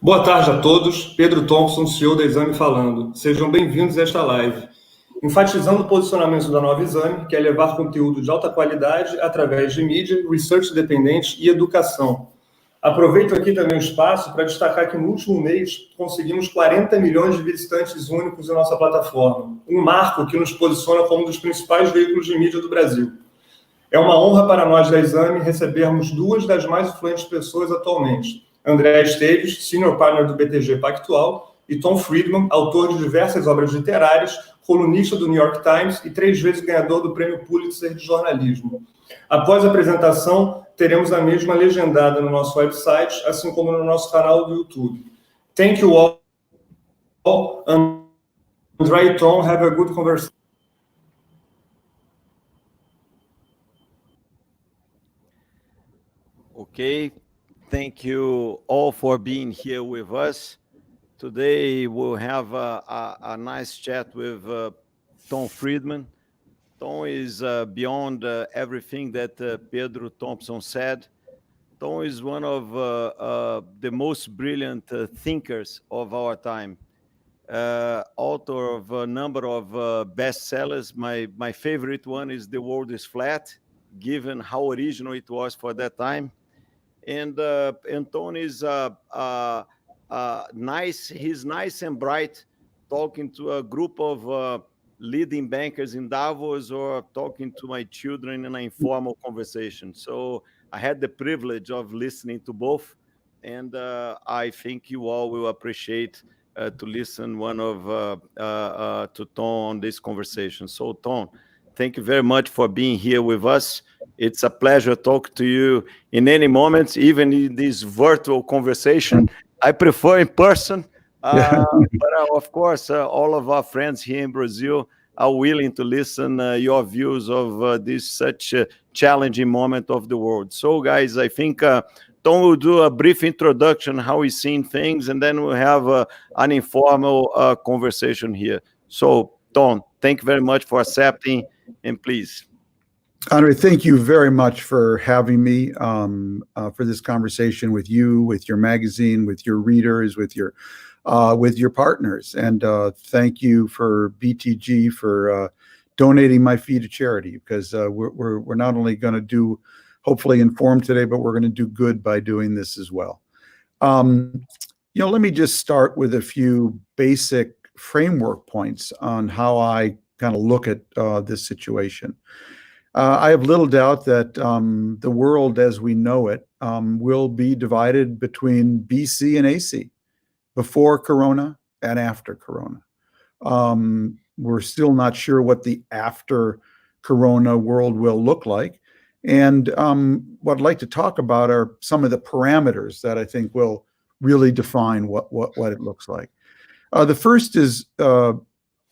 Boa tarde a todos, Pedro Thompson, CEO da Exame falando. Sejam bem-vindos a esta live, enfatizando o posicionamento da nova Exame, que é levar conteúdo de alta qualidade através de mídia, research independente e educação. Aproveito aqui também o espaço para destacar que no último mês conseguimos 40 milhões de visitantes únicos em nossa plataforma, um marco que nos posiciona como um dos principais veículos de mídia do Brasil. É uma honra para nós da Exame recebermos duas das mais influentes pessoas atualmente, André Esteves, Senior Partner do BTG Pactual, e Tom Friedman, autor de diversas obras literárias, colunista do New York Times e 3 vezes ganhador do Prêmio Pulitzer de Jornalismo. Após a apresentação, teremos a mesma legendada no nosso website, assim como no nosso canal do YouTube. Thank you all. André e Tom, have a good conversation. Okay, thank you all for being here with us. Today we'll have a nice chat with Tom Friedman. Tom is beyond everything that Pedro Thompson said. Tom is one of the most brilliant thinkers of our time. Author of a number of bestsellers. My favorite one is The World is Flat, given how original it was for that time. And Tom is nice. He's nice and bright, talking to a group of leading bankers in Davos or talking to my children in an informal conversation. So I had the privilege of listening to both, and I think you all will appreciate to listen to Tom on this conversation. So Tom, thank you very much for being here with us. It's a pleasure to talk to you in any moment, even in this virtual conversation. I prefer in person, but of course, all of our friends here in Brazil are willing to listen your views of this such a challenging moment of the world. So, guys, I think Tom will do a brief introduction, how he's seeing things, and then we'll have an informal conversation here. So, Tom, thank you very much for accepting, and please. Andre, thank you very much for having me for this conversation with you, with your magazine, with your readers, with your partners, and thank you for BTG for donating my fee to charity, because we're not only going to do hopefully inform today, but we're going to do good by doing this as well. Let me just start with a few basic framework points on how I kind of look at this situation. I have little doubt that the world as we know it will be divided between BC and AC, before Corona and after Corona. We're still not sure what the after Corona world will look like. And what I'd like to talk about are some of the parameters that I think will really define what it looks like. The first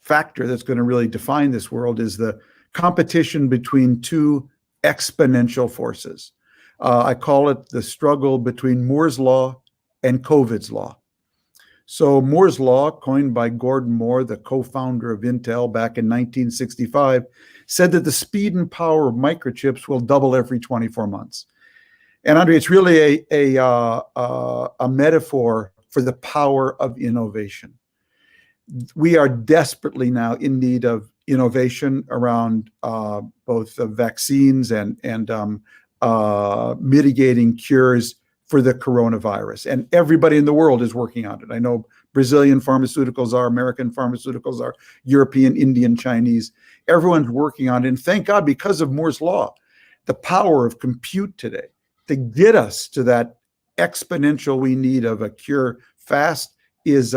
factor that's going to really define this world is the competition between two exponential forces. I call it the struggle between Moore's law and COVID's law. So Moore's law, coined by Gordon Moore, the co-founder of Intel back in 1965, said that the speed and power of microchips will double every 24 months. And Andre, it's really a metaphor for the power of innovation. We are desperately now in need of innovation around both vaccines and mitigating cures for the coronavirus. And everybody in the world is working on it. I know Brazilian pharmaceuticals are, American pharmaceuticals are, European, Indian, Chinese. Everyone's working on it. And thank God, because of Moore's law, the power of compute today to get us to that exponential we need of a cure fast is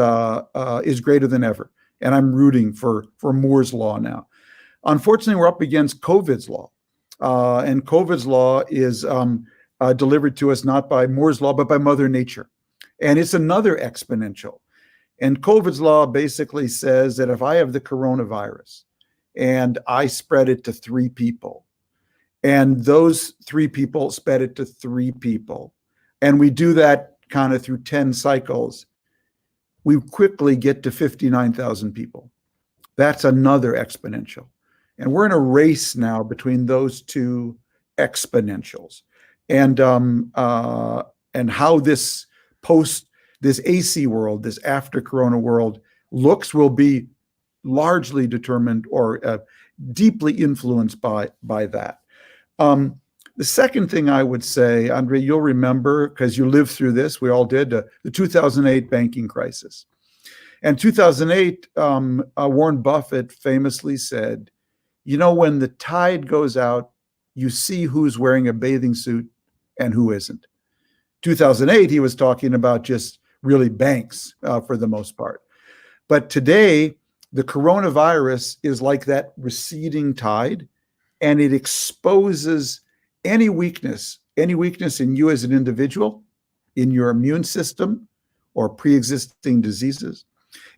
greater than ever. And I'm rooting for Moore's law now. Unfortunately, we're up against COVID's law. And COVID's law is delivered to us not by Moore's law, but by Mother Nature. And it's another exponential. And COVID's law basically says that if I have the coronavirus and I spread it to 3 people, and those 3 people spread it to 3 people, and we do that kind of through 10 cycles, we quickly get to 59,000 people. That's another exponential. And we're in a race now between those two exponentials. And how this this AC world, this after Corona world, looks will be largely determined or deeply influenced by that. The second thing I would say, Andre, you'll remember, because you lived through this, we all did, the 2008 banking crisis. And 2008, Warren Buffett famously said, you know, when the tide goes out, you see who's wearing a bathing suit and who isn't. 2008, he was talking about just really banks for the most part. But today, the coronavirus is like that receding tide, and it exposes any weakness in you as an individual, in your immune system or pre-existing diseases.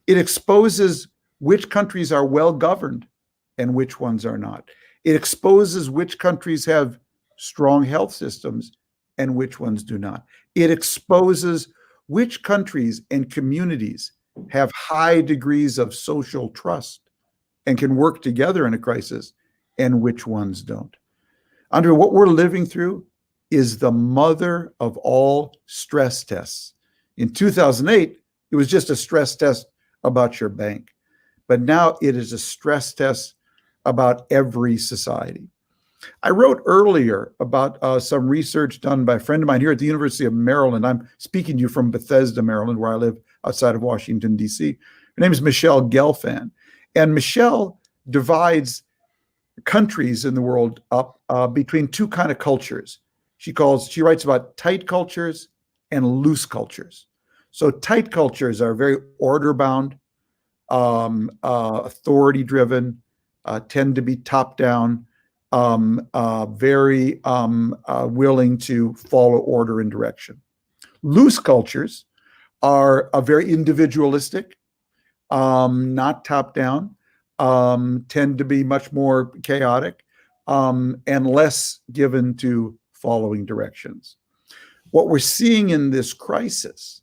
It exposes which countries are well governed and which ones are not. It exposes which countries have strong health systems and which ones do not. It exposes which countries and communities have high degrees of social trust and can work together in a crisis, and which ones don't. Andre, what we're living through is the mother of all stress tests. In 2008, it was just a stress test about your bank. But now it is a stress test about every society. I wrote earlier about some research done by a friend of mine here at the University of Maryland. I'm speaking to you from Bethesda, Maryland, where I live outside of Washington, D.C. Her name is Michelle Gelfand. And Michelle divides countries in the world up between two kind of cultures. She writes about tight cultures and loose cultures. So tight cultures are very order-bound, authority-driven, tend to be top-down, very willing to follow order and direction. Loose cultures are very individualistic, not top-down, tend to be much more chaotic, and less given to following directions. What we're seeing in this crisis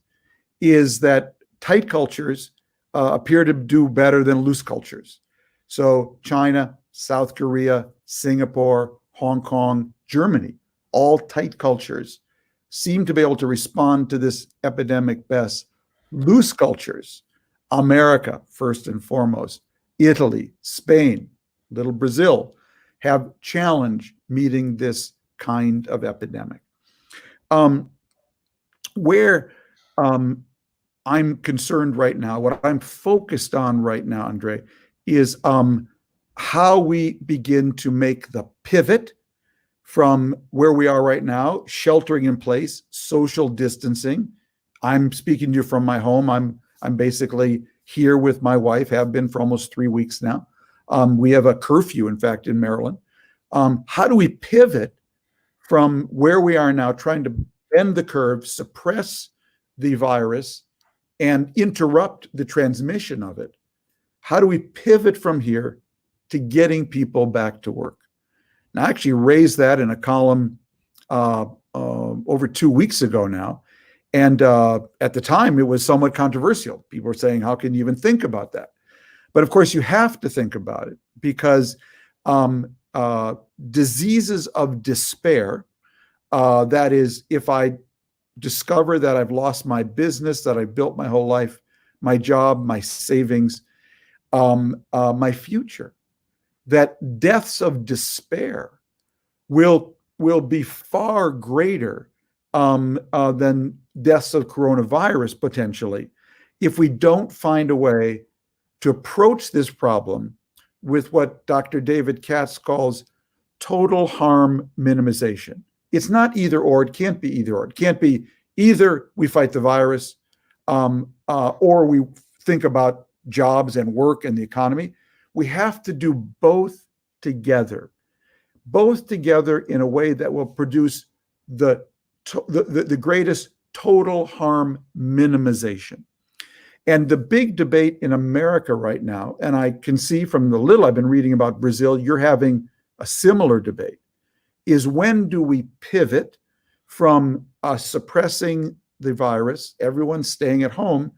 is that tight cultures appear to do better than loose cultures. So China, South Korea, Singapore, Hong Kong, Germany, all tight cultures, seem to be able to respond to this epidemic best. Loose cultures, America, first and foremost, Italy, Spain, little Brazil, have challenge meeting this kind of epidemic. Where I'm concerned right now, what I'm focused on right now, Andre, is how we begin to make the pivot from where we are right now, sheltering in place, social distancing. I'm speaking to you from my home. I'm basically here with my wife, have been for almost 3 weeks now. We have a curfew, in fact, in Maryland. How do we pivot from where we are now, trying to bend the curve, suppress the virus, and interrupt the transmission of it? How do we pivot from here to getting people back to work? Now, I actually raised that in a column over 2 weeks ago now. And at the time, it was somewhat controversial. People were saying, how can you even think about that? But of course, you have to think about it, because diseases of despair, that is, if I discover that I've lost my business, that I've built my whole life, my job, my savings, my future, that deaths of despair will be far greater than deaths of coronavirus potentially, if we don't find a way to approach this problem with what Dr. David Katz calls total harm minimization. It's not either or. It can't be either or. It can't be either we fight the virus or we think about jobs and work and the economy. We have to do both together in a way that will produce the greatest total harm minimization. And the big debate in America right now, and I can see from the little I've been reading about Brazil, you're having a similar debate, is when do we pivot from suppressing the virus, everyone staying at home,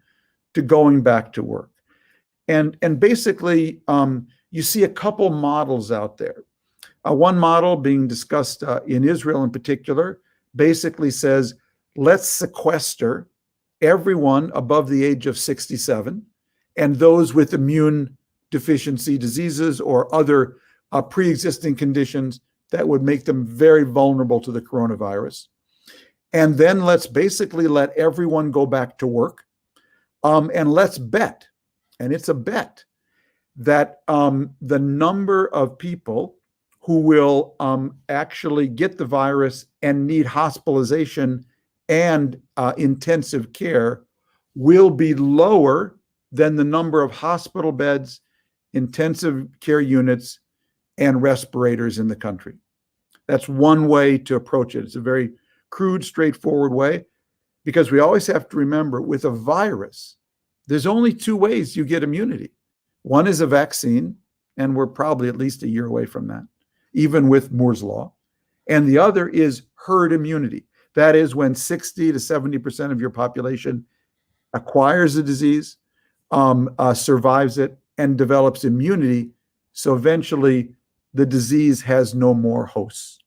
to going back to work? And basically, you see a couple models out there. One model being discussed in Israel in particular basically says, let's sequester everyone above the age of 67 and those with immune deficiency diseases or other pre-existing conditions that would make them very vulnerable to the coronavirus. And then let's basically let everyone go back to work. And let's bet, and it's a bet, that the number of people who will actually get the virus and need hospitalization and intensive care will be lower than the number of hospital beds, intensive care units, and respirators in the country. That's one way to approach it. It's a very crude, straightforward way, because we always have to remember with a virus, there's only two ways you get immunity. One is a vaccine, and we're probably at least a year away from that, even with Moore's Law. And the other is herd immunity. That is when 60 to 70% of your population acquires the disease, survives it, and develops immunity. So eventually the disease has no more hosts.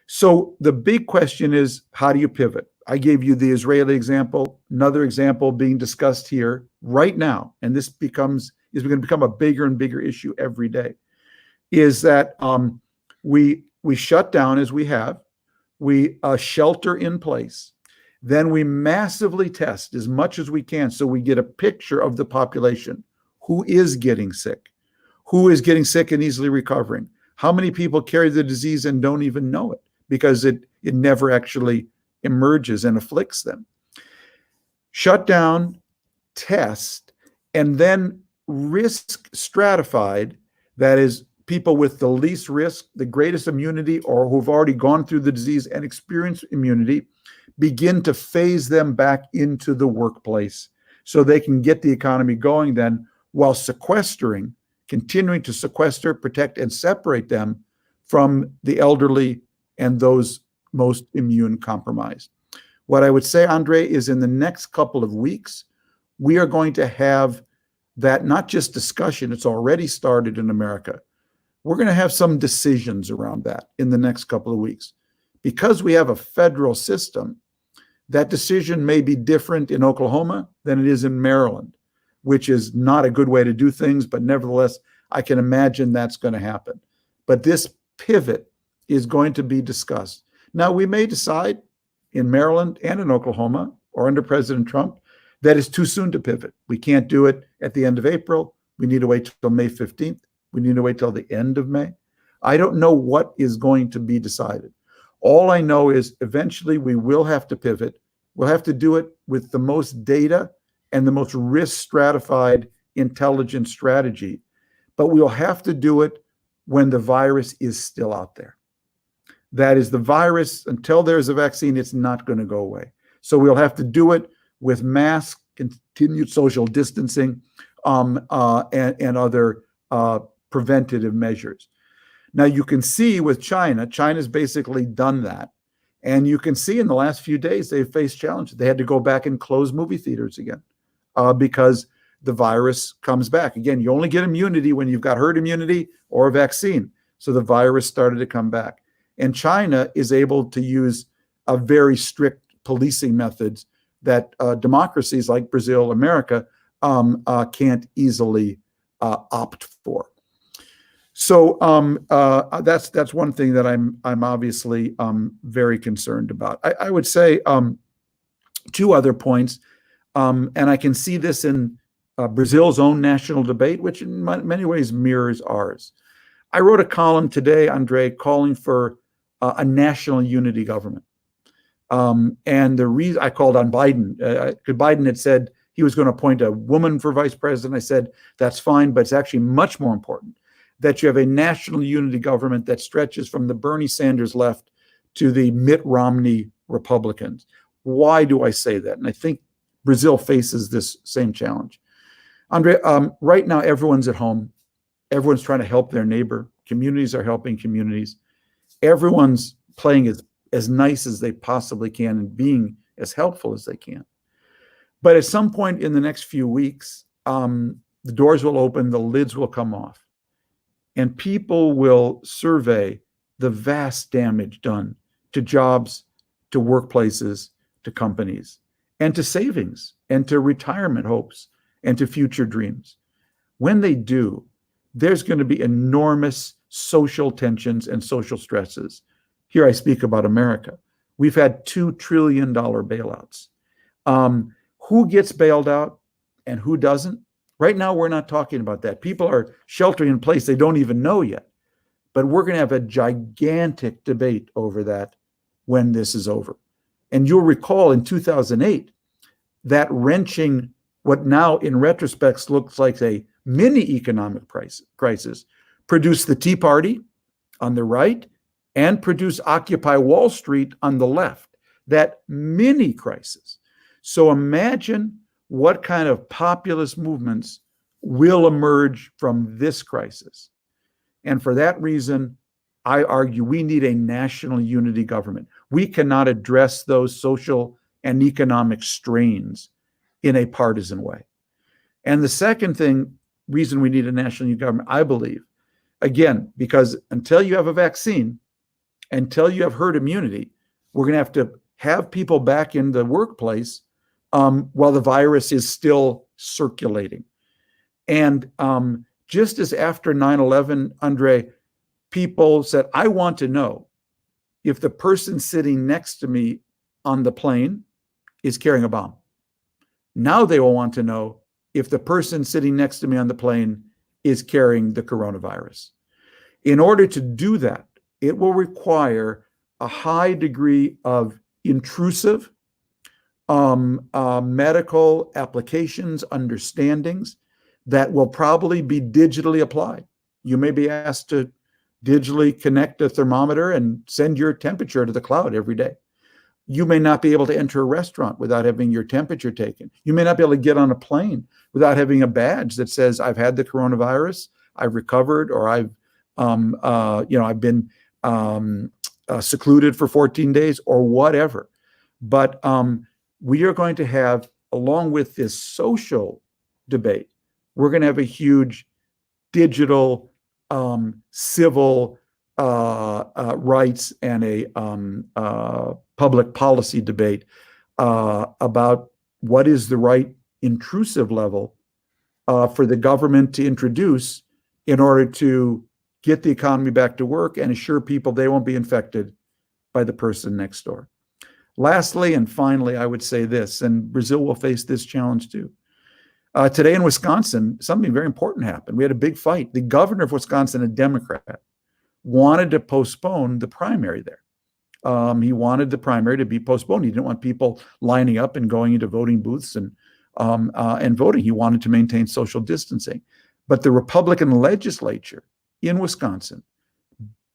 So the big question is, how do you pivot? I gave you the Israeli example. Another example being discussed here right now, and this is going to become a bigger and bigger issue every day, is that we shut down as we have, we shelter in place, then we massively test as much as we can so we get a picture of the population. Who is getting sick? Who is getting sick and easily recovering? How many people carry the disease and don't even know it because it never actually emerges and afflicts them? Shut down, test, and then risk stratified, that is, people with the least risk, the greatest immunity, or who've already gone through the disease and experienced immunity, begin to phase them back into the workplace so they can get the economy going then, while continuing to sequester, protect, and separate them from the elderly and those most immune compromised. What I would say, Andre, is in the next couple of weeks, we are going to have that not just discussion, it's already started in America. We're going to have some decisions around that in the next couple of weeks. Because we have a federal system, that decision may be different in Oklahoma than it is in Maryland, which is not a good way to do things, but nevertheless, I can imagine that's going to happen. But this pivot is going to be discussed. Now, we may decide in Maryland and in Oklahoma, or under President Trump, that it's too soon to pivot. We can't do it at the end of April. We need to wait till May 15th. We need to wait till the end of May. I don't know what is going to be decided. All I know is eventually we will have to pivot. We'll have to do it with the most data and the most risk stratified intelligent strategy. But we'll have to do it when the virus is still out there. That is, the virus, until there's a vaccine, it's not going to go away. So we'll have to do it with masks, continued social distancing, and other preventative measures. Now, you can see with China's basically done that. And you can see in the last few days, they've faced challenges. They had to go back and close movie theaters again because the virus comes back. Again, you only get immunity when you've got herd immunity or a vaccine. So the virus started to come back. And China is able to use a very strict policing methods that democracies like Brazil, America, can't easily opt for. So that's one thing that I'm obviously very concerned about. I would say two other points, and I can see this in Brazil's own national debate, which in many ways mirrors ours. I wrote a column today, Andre, calling for a national unity government. And the reason I called on Biden, Biden had said he was going to appoint a woman for vice president. I said, that's fine, but it's actually much more important that you have a national unity government that stretches from the Bernie Sanders left to the Mitt Romney Republicans. Why do I say that? And I think Brazil faces this same challenge. Andre, right now, everyone's at home. Everyone's trying to help their neighbor. Communities are helping communities. Everyone's playing as nice as they possibly can and being as helpful as they can. But at some point in the next few weeks, the doors will open, the lids will come off, and people will survey the vast damage done to jobs, to workplaces, to companies. and to savings and to retirement hopes and to future dreams. When they do, there's going to be enormous social tensions and social stresses. Here I speak about America. We've had $2 trillion bailouts. Who gets bailed out and who doesn't? Right now, we're not talking about that. People are sheltering in place they don't even know yet. But we're going to have a gigantic debate over that when this is over. And you'll recall in 2008, that wrenching, what now in retrospect looks like a mini economic crisis, produced the Tea Party on the right and produced Occupy Wall Street on the left, that mini crisis. So imagine what kind of populist movements will emerge from this crisis. And for that reason, I argue we need a national unity government. We cannot address those social and economic strains in a partisan way. And the second reason we need a national unity government, I believe, again, because until you have a vaccine, until you have herd immunity, we're going to have people back in the workplace while the virus is still circulating. And just as after 9/11, André, people said, I want to know if the person sitting next to me on the plane is carrying a bomb. Now they will want to know if the person sitting next to me on the plane is carrying the coronavirus. In order to do that, it will require a high degree of intrusive medical applications, understandings that will probably be digitally applied. You may be asked to digitally connect a thermometer and send your temperature to the cloud every day. You may not be able to enter a restaurant without having your temperature taken. You may not be able to get on a plane without having a badge that says, I've had the coronavirus, I've recovered, or I've been secluded for 14 days or whatever. But we are going to have, along with this social debate, we're going to have a huge digital, civil rights and a public policy debate about what is the right intrusive level for the government to introduce in order to get the economy back to work and assure people they won't be infected by the person next door. Lastly, and finally, I would say this, and Brazil will face this challenge too. Today in Wisconsin, something very important happened. We had a big fight. The governor of Wisconsin, a Democrat, wanted to postpone the primary there. He wanted the primary to be postponed. He didn't want people lining up and going into voting booths and voting. He wanted to maintain social distancing. But the Republican legislature in Wisconsin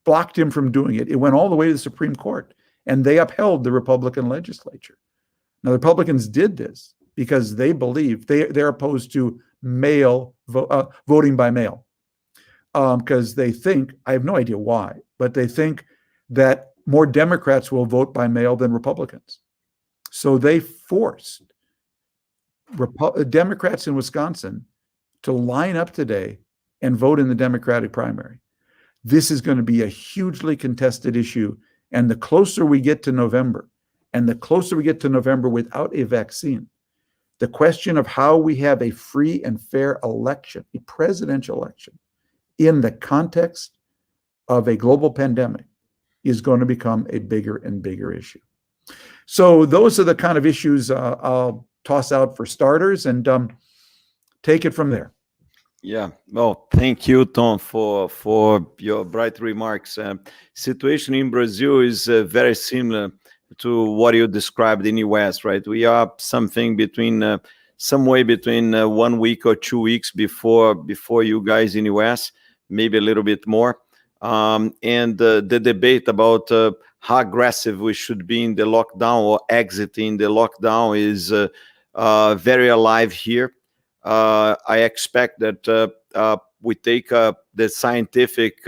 blocked him from doing it. It went all the way to the Supreme Court, and they upheld the Republican legislature. Now, the Republicans did this because they believe they're opposed to voting by mail, because they think, I have no idea why, but they think that more Democrats will vote by mail than Republicans. So they forced Democrats in Wisconsin to line up today and vote in the Democratic primary. This is going to be a hugely contested issue. And the closer we get to November, and the closer we get to November without a vaccine, the question of how we have a free and fair election, a presidential election, in the context of a global pandemic is going to become a bigger and bigger issue. So those are the kind of issues I'll toss out for starters, and take it from there. Yeah, well, thank you, Tom, for your bright remarks. Situation in Brazil is very similar to what you described in US, right? We are something between, somewhere between 1 week or 2 weeks before you guys in US, maybe a little bit more. And the debate about how aggressive we should be in the lockdown or exiting the lockdown is very alive here. I expect that we take the scientific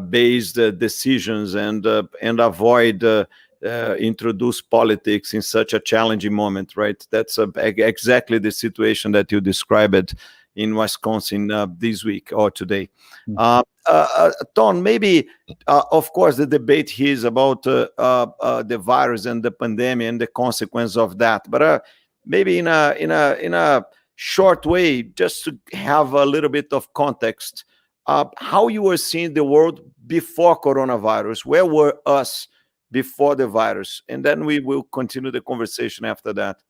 based decisions and avoid introduce politics in such a challenging moment, right? That's exactly the situation that you described in Wisconsin this week or today. Tom, maybe, of course, the debate here is about the virus and the pandemic and the consequence of that. But maybe in a short way, just to have a little bit of context, how you were seeing the world before coronavirus. Where were us before the virus? And then we will continue the conversation after that.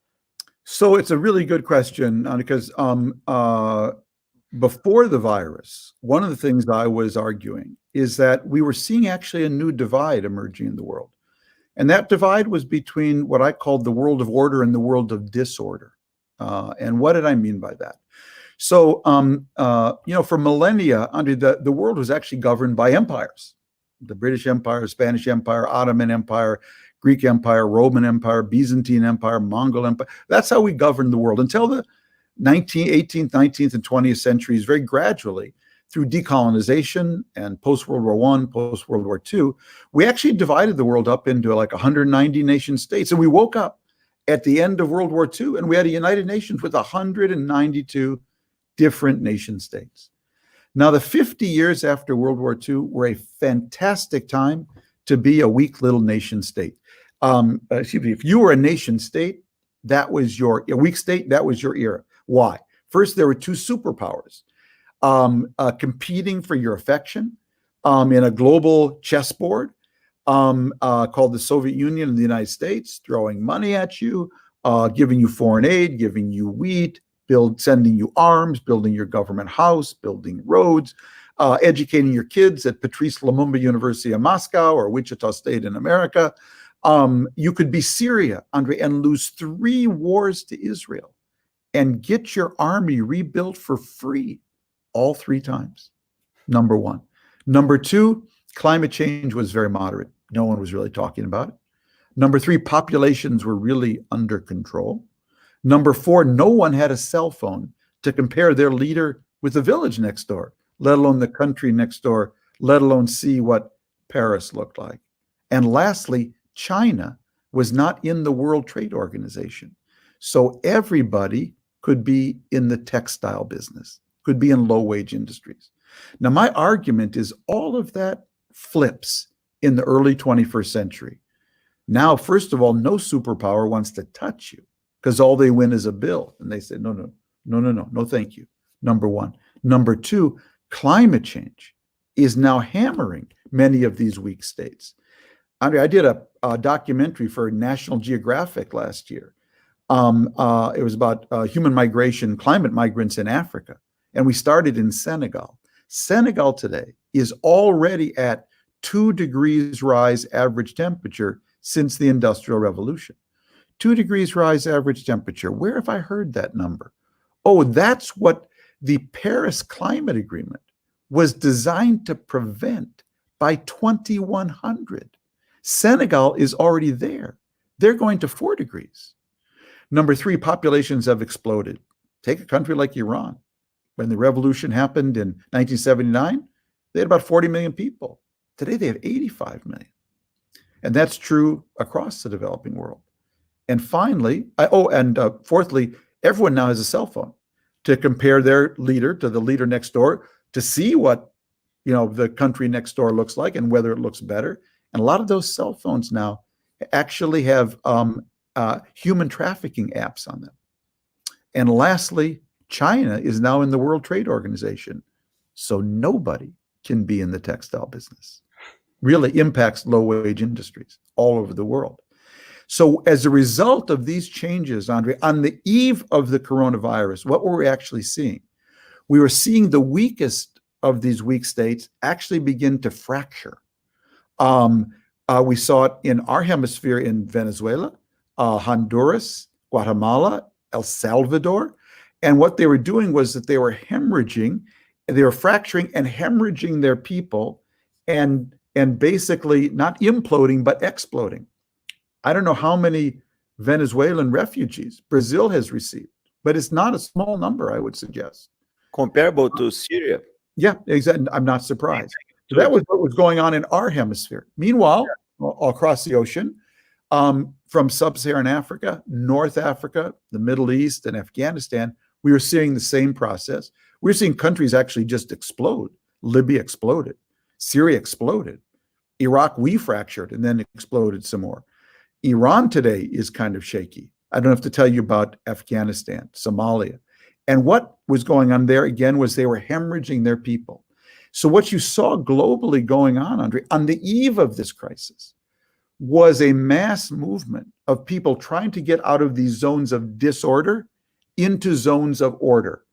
So it's a really good question, because before the virus, one of the things I was arguing is that we were seeing actually a new divide emerging in the world. And that divide was between what I called the world of order and the world of disorder. And what did I mean by that? So, for millennia, the world was actually governed by empires. The British Empire, Spanish Empire, Ottoman Empire, Greek Empire, Roman Empire, Byzantine Empire, Mongol Empire. That's how we governed the world until the 18th, 19th, and 20th centuries, very gradually, through decolonization and post-World War I, post-World War II, we actually divided the world up into like 190 nation states. And we woke up at the end of World War II, and we had a United Nations with 192 different nation states. Now, the 50 years after World War II were a fantastic time to be a weak little nation state. If you were a nation state, that was a weak state, that was your era. Why? First, there were two superpowers competing for your affection in a global chessboard called the Soviet Union and the United States, throwing money at you, giving you foreign aid, giving you wheat, sending you arms, building your government house, building roads, educating your kids at Patrice Lumumba University in Moscow or Wichita State in America. You could be Syria, Andre, and lose 3 wars to Israel and get your army rebuilt for free all 3 times. Number one. Number 2, climate change was very moderate. No one was really talking about it. Number 3, populations were really under control. Number 4, no one had a cell phone to compare their leader with the village next door, let alone the country next door, let alone see what Paris looked like. And lastly, China was not in the World Trade Organization. So everybody could be in the textile business, could be in low-wage industries. Now, my argument is all of that flips in the early 21st century. Now, first of all, no superpower wants to touch you because all they win is a bill. And they say, no, thank you. Number 1. Number 2, climate change is now hammering many of these weak states. Andre, I did a documentary for National Geographic last year. It was about human migration, climate migrants in Africa. And we started in Senegal. Senegal today is already at 2 degrees rise average temperature since the Industrial Revolution. 2 degrees rise average temperature. Where have I heard that number? Oh, that's what the Paris Climate Agreement was designed to prevent by 2100. Senegal is already there. They're going to 4 degrees. Number 3, populations have exploded. Take a country like Iran. When the revolution happened in 1979, they had about 40 million people. Today, they have 85 million. And that's true across the developing world. And finally, fourthly, everyone now has a cell phone to compare their leader to the leader next door to see what the country next door looks like and whether it looks better. And a lot of those cell phones now actually have human trafficking apps on them. And lastly, China is now in the World Trade Organization. So nobody can be in the textile business. Really impacts low-wage industries all over the world. So as a result of these changes, Andre, on the eve of the coronavirus, what were we actually seeing? We were seeing the weakest of these weak states actually begin to fracture. We saw it in our hemisphere in Venezuela, Honduras, Guatemala, El Salvador. And what they were doing was that they were hemorrhaging, they were fracturing and hemorrhaging their people and basically not imploding, but exploding. I don't know how many Venezuelan refugees Brazil has received, but it's not a small number, I would suggest. Comparable to Syria. Yeah, exactly. I'm not surprised. So that was what was going on in our hemisphere. Meanwhile, across the ocean, from sub-Saharan Africa, North Africa, the Middle East, and Afghanistan, We were seeing the same process. We were seeing countries actually just explode. Libya exploded. Syria exploded. Iraq, we fractured and then exploded some more. Iran today is kind of shaky. I don't have to tell you about Afghanistan, Somalia. And what was going on there, again, was they were hemorrhaging their people. So what you saw globally going on, Andre, on the eve of this crisis, was a mass movement of people trying to get out of these zones of disorder into zones of order.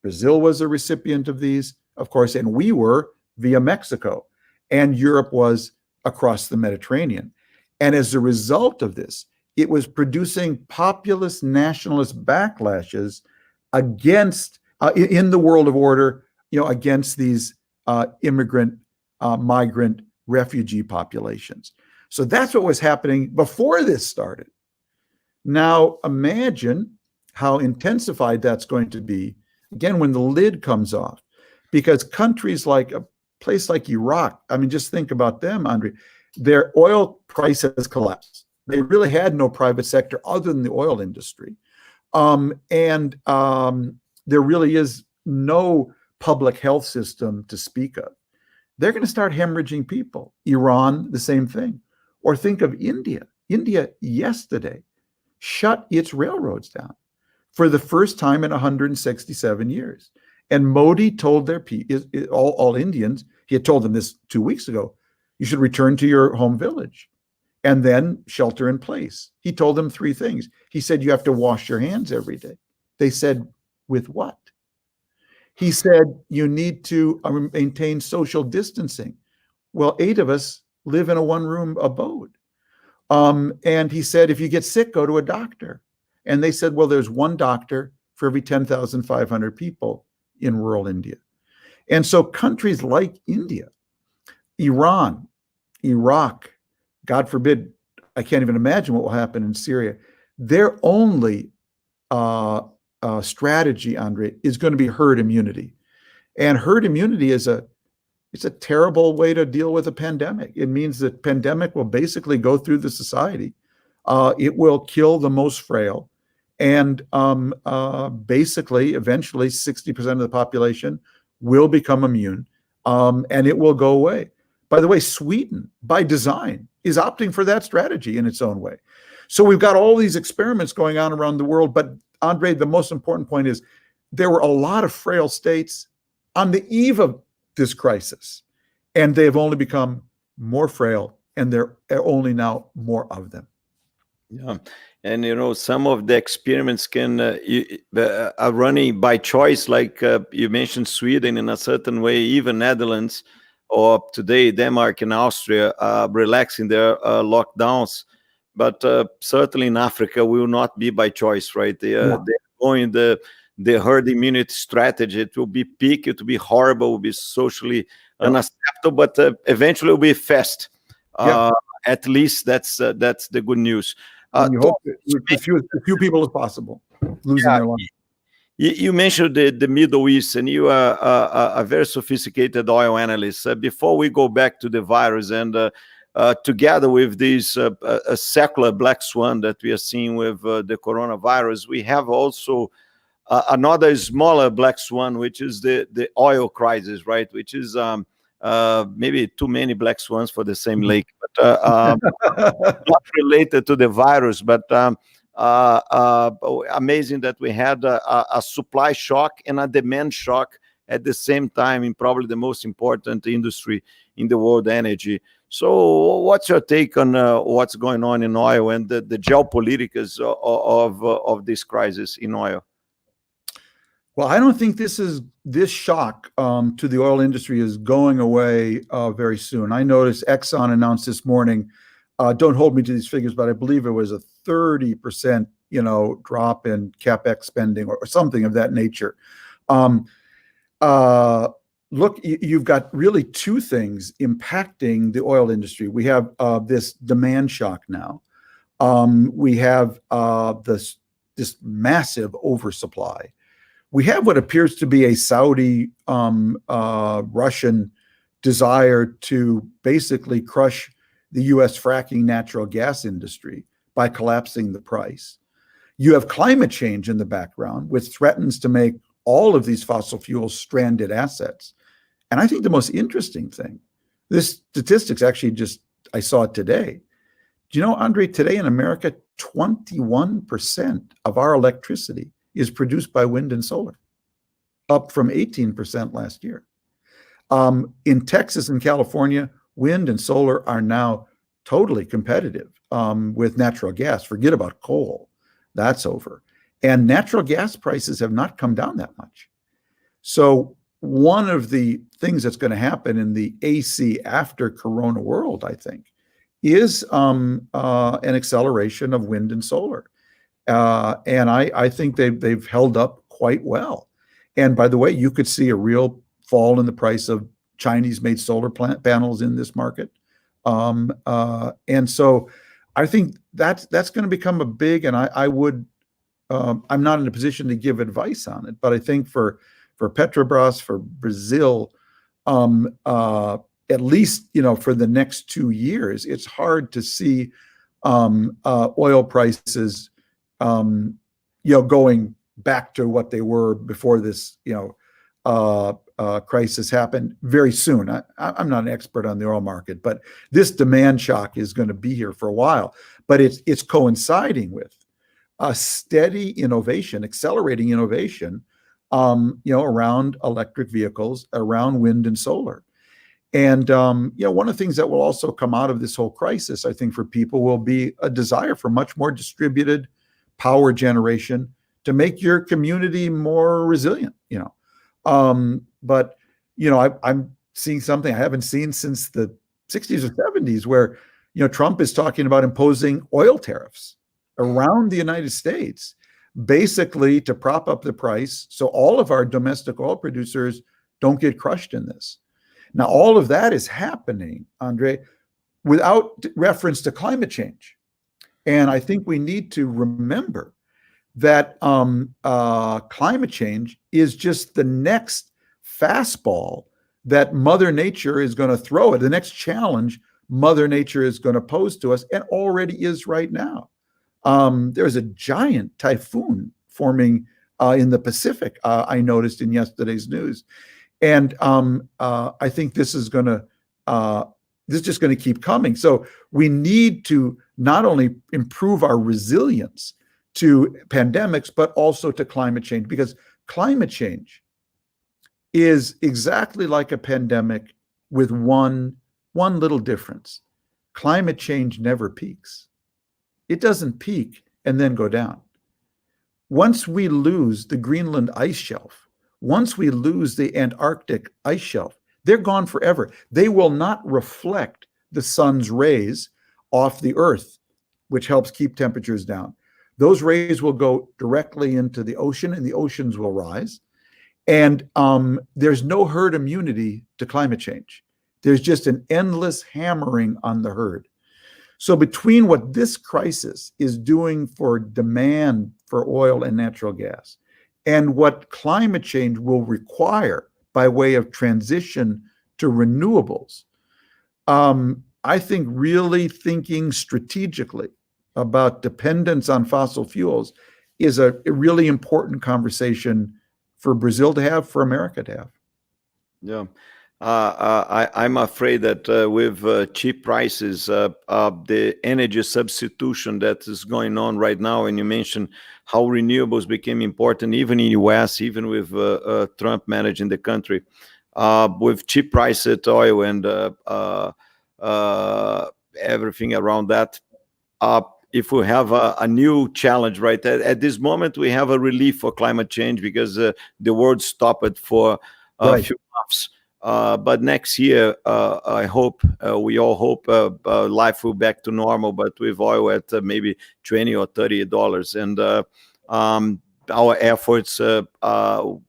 Brazil was a recipient of these, of course, and we were via Mexico, and Europe was across the Mediterranean. And as a result of this, it was producing populist nationalist backlashes against, in the world of order, against these immigrant, migrant, refugee populations. So that's what was happening before this started. Now imagine how intensified that's going to be, again, when the lid comes off, because countries like a place like Iraq, I mean, just think about them, Andre, their oil price has collapsed. They really had no private sector other than the oil industry. There really is no public health system to speak of. They're going to start hemorrhaging people. Iran, the same thing. Or think of India. India yesterday shut its railroads down for the first time in 167 years. And Modi told their people, all Indians, he had told them this 2 weeks ago, you should return to your home village and then shelter in place. He told them 3 things. He said, you have to wash your hands every day. They said, with what? He said, you need to maintain social distancing. Well, 8 of us live in a one-room abode. And he said, if you get sick, go to a doctor. And they said, well, there's one doctor for every 10,500 people in rural India. And so countries like India, Iran, Iraq, God forbid, I can't even imagine what will happen in Syria. Their only strategy, Andre, is going to be herd immunity. And herd immunity is it's a terrible way to deal with a pandemic. It means that pandemic will basically go through the society. It will kill the most frail. And basically, eventually, 60% of the population will become immune, and it will go away. By the way, Sweden, by design, is opting for that strategy in its own way. So we've got all these experiments going on around the world. But Andre, the most important point is there were a lot of frail states on the eve of this crisis, and they have only become more frail, and there are only now more of them. Yeah. And, some of the experiments are running by choice, like you mentioned Sweden in a certain way, even Netherlands, or today Denmark and Austria are relaxing their lockdowns. But certainly in Africa will not be by choice, right? They're going the herd immunity strategy. It will be peak, it will be horrible, it will be socially unacceptable, but eventually it will be fast. At least that's the good news. You hope as few people as possible losing their lives. You mentioned the Middle East, and you are a very sophisticated oil analyst. Before we go back to the virus, and together with this a secular black swan that we are seeing with the coronavirus, we have also another smaller black swan, which is the oil crisis, right? Which is maybe too many black swans for the same lake, but not related to the virus, but amazing that we had a supply shock and a demand shock at the same time in probably the most important industry in the world, energy. So what's your take on what's going on in oil and the geopolitics of this crisis in oil? Well, I don't think this shock to the oil industry is going away very soon. I noticed Exxon announced this morning, don't hold me to these figures, but I believe it was a 30% drop in CapEx spending or something of that nature. Look, you've got really 2 things impacting the oil industry. We have this demand shock now. We have this massive oversupply. We have what appears to be a Saudi Russian desire to basically crush the U.S. fracking natural gas industry by collapsing the price. You have climate change in the background, which threatens to make all of these fossil fuels stranded assets. And I think the most interesting thing, this statistics actually I saw it today. Do you know, Andre, today in America, 21% of our electricity is produced by wind and solar, up from 18% last year. In Texas and California, wind and solar are now totally competitive with natural gas. Forget about coal. That's over. And natural gas prices have not come down that much. So one of the things that's going to happen in the AC after Corona world, I think, is an acceleration of wind and solar. And I think they've held up quite well. And by the way, you could see a real fall in the price of Chinese-made solar panels in this market. And so I think that's going to become a big, and I'm not in a position to give advice on it, but I think for Petrobras, for Brazil, at least, for the next 2 years, it's hard to see oil prices, going back to what they were before this, crisis happened very soon. I'm not an expert on the oil market, but this demand shock is going to be here for a while. But it's coinciding with a steady innovation, accelerating innovation, around electric vehicles, around wind and solar. And, one of the things that will also come out of this whole crisis, I think, for people will be a desire for much more distributed power generation to make your community more resilient, But, I'm seeing something I haven't seen since the 60s or 70s where, Trump is talking about imposing oil tariffs around the United States, basically to prop up the price so all of our domestic oil producers don't get crushed in this. Now, all of that is happening, Andre, without reference to climate change. And I think we need to remember that climate change is just the next fastball that Mother Nature is going to throw at, the next challenge Mother Nature is going to pose to us, and already is right now. There's a giant typhoon forming in the Pacific, I noticed in yesterday's news. And I think this is just going to keep coming. So we need to not only improve our resilience to pandemics, but also to climate change, because climate change is exactly like a pandemic with one little difference. Climate change never peaks. It doesn't peak and then go down. Once we lose the Greenland ice shelf, once we lose the Antarctic ice shelf, they're gone forever. They will not reflect the sun's rays off the earth, which helps keep temperatures down. Those rays will go directly into the ocean, and the oceans will rise. And there's no herd immunity to climate change. There's just an endless hammering on the herd. So between what this crisis is doing for demand for oil and natural gas, and what climate change will require by way of transition to renewables, I think really thinking strategically about dependence on fossil fuels is a really important conversation for Brazil to have, for America to have. Yeah. I'm afraid that with cheap prices, the energy substitution that is going on right now, and you mentioned how renewables became important even in the US, even with Trump managing the country, with cheap priced oil and everything around that. If we have a new challenge, right, at this moment, we have a relief for climate change because the world stopped for a few months. But next year, I hope, we all hope life will back to normal, but with oil at maybe $20 or $30. And our efforts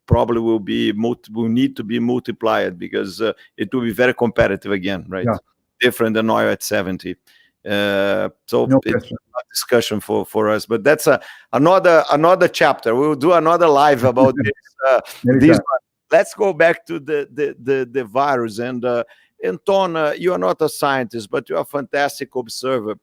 probably will need to be multiplied because it will be very competitive again, right? Yeah. Different than oil at 70. So no it's a discussion for us, but that's another chapter. We will do another live about this. Let's go back to the virus. And Ton, you are not a scientist, but you are a fantastic observer.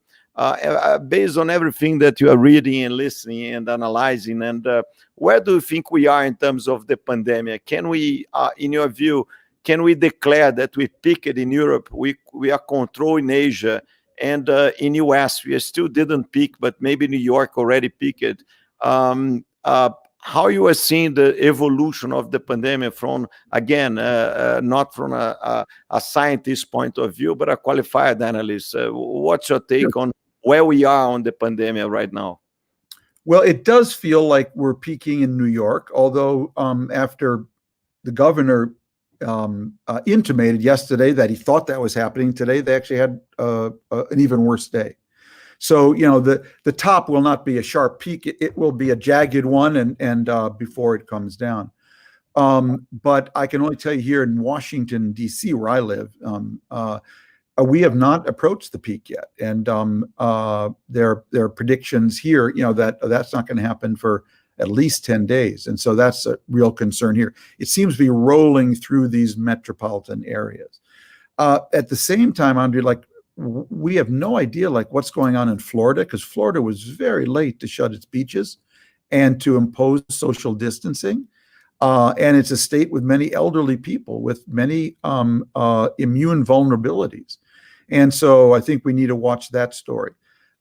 based on everything that you are reading and listening and analyzing, and where do you think we are in terms of the pandemic? Can we, in your view, can we declare that we peaked in Europe, we are controlled in Asia, and in US we still didn't peak, but maybe New York already peaked? How you are seeing the evolution of the pandemic from, again, not from a scientist point of view, but a qualified analyst? What's your take on where we are on the pandemic right now? Well, it does feel like we're peaking in New York, although after the governor intimated yesterday that he thought that was happening, today they actually had an even worse day. So, you know, the top will not be a sharp peak. It will be a jagged one and before it comes down. But I can only tell you here in Washington, D.C., where I live, we have not approached the peak yet. And there are predictions here, you know, that's not going to happen for at least 10 days. And so that's a real concern here. It seems to be rolling through these metropolitan areas. At the same time, Andre, like, we have no idea like what's going on in Florida, because Florida was very late to shut its beaches and to impose social distancing. And it's a state with many elderly people with many immune vulnerabilities. And so I think we need to watch that story.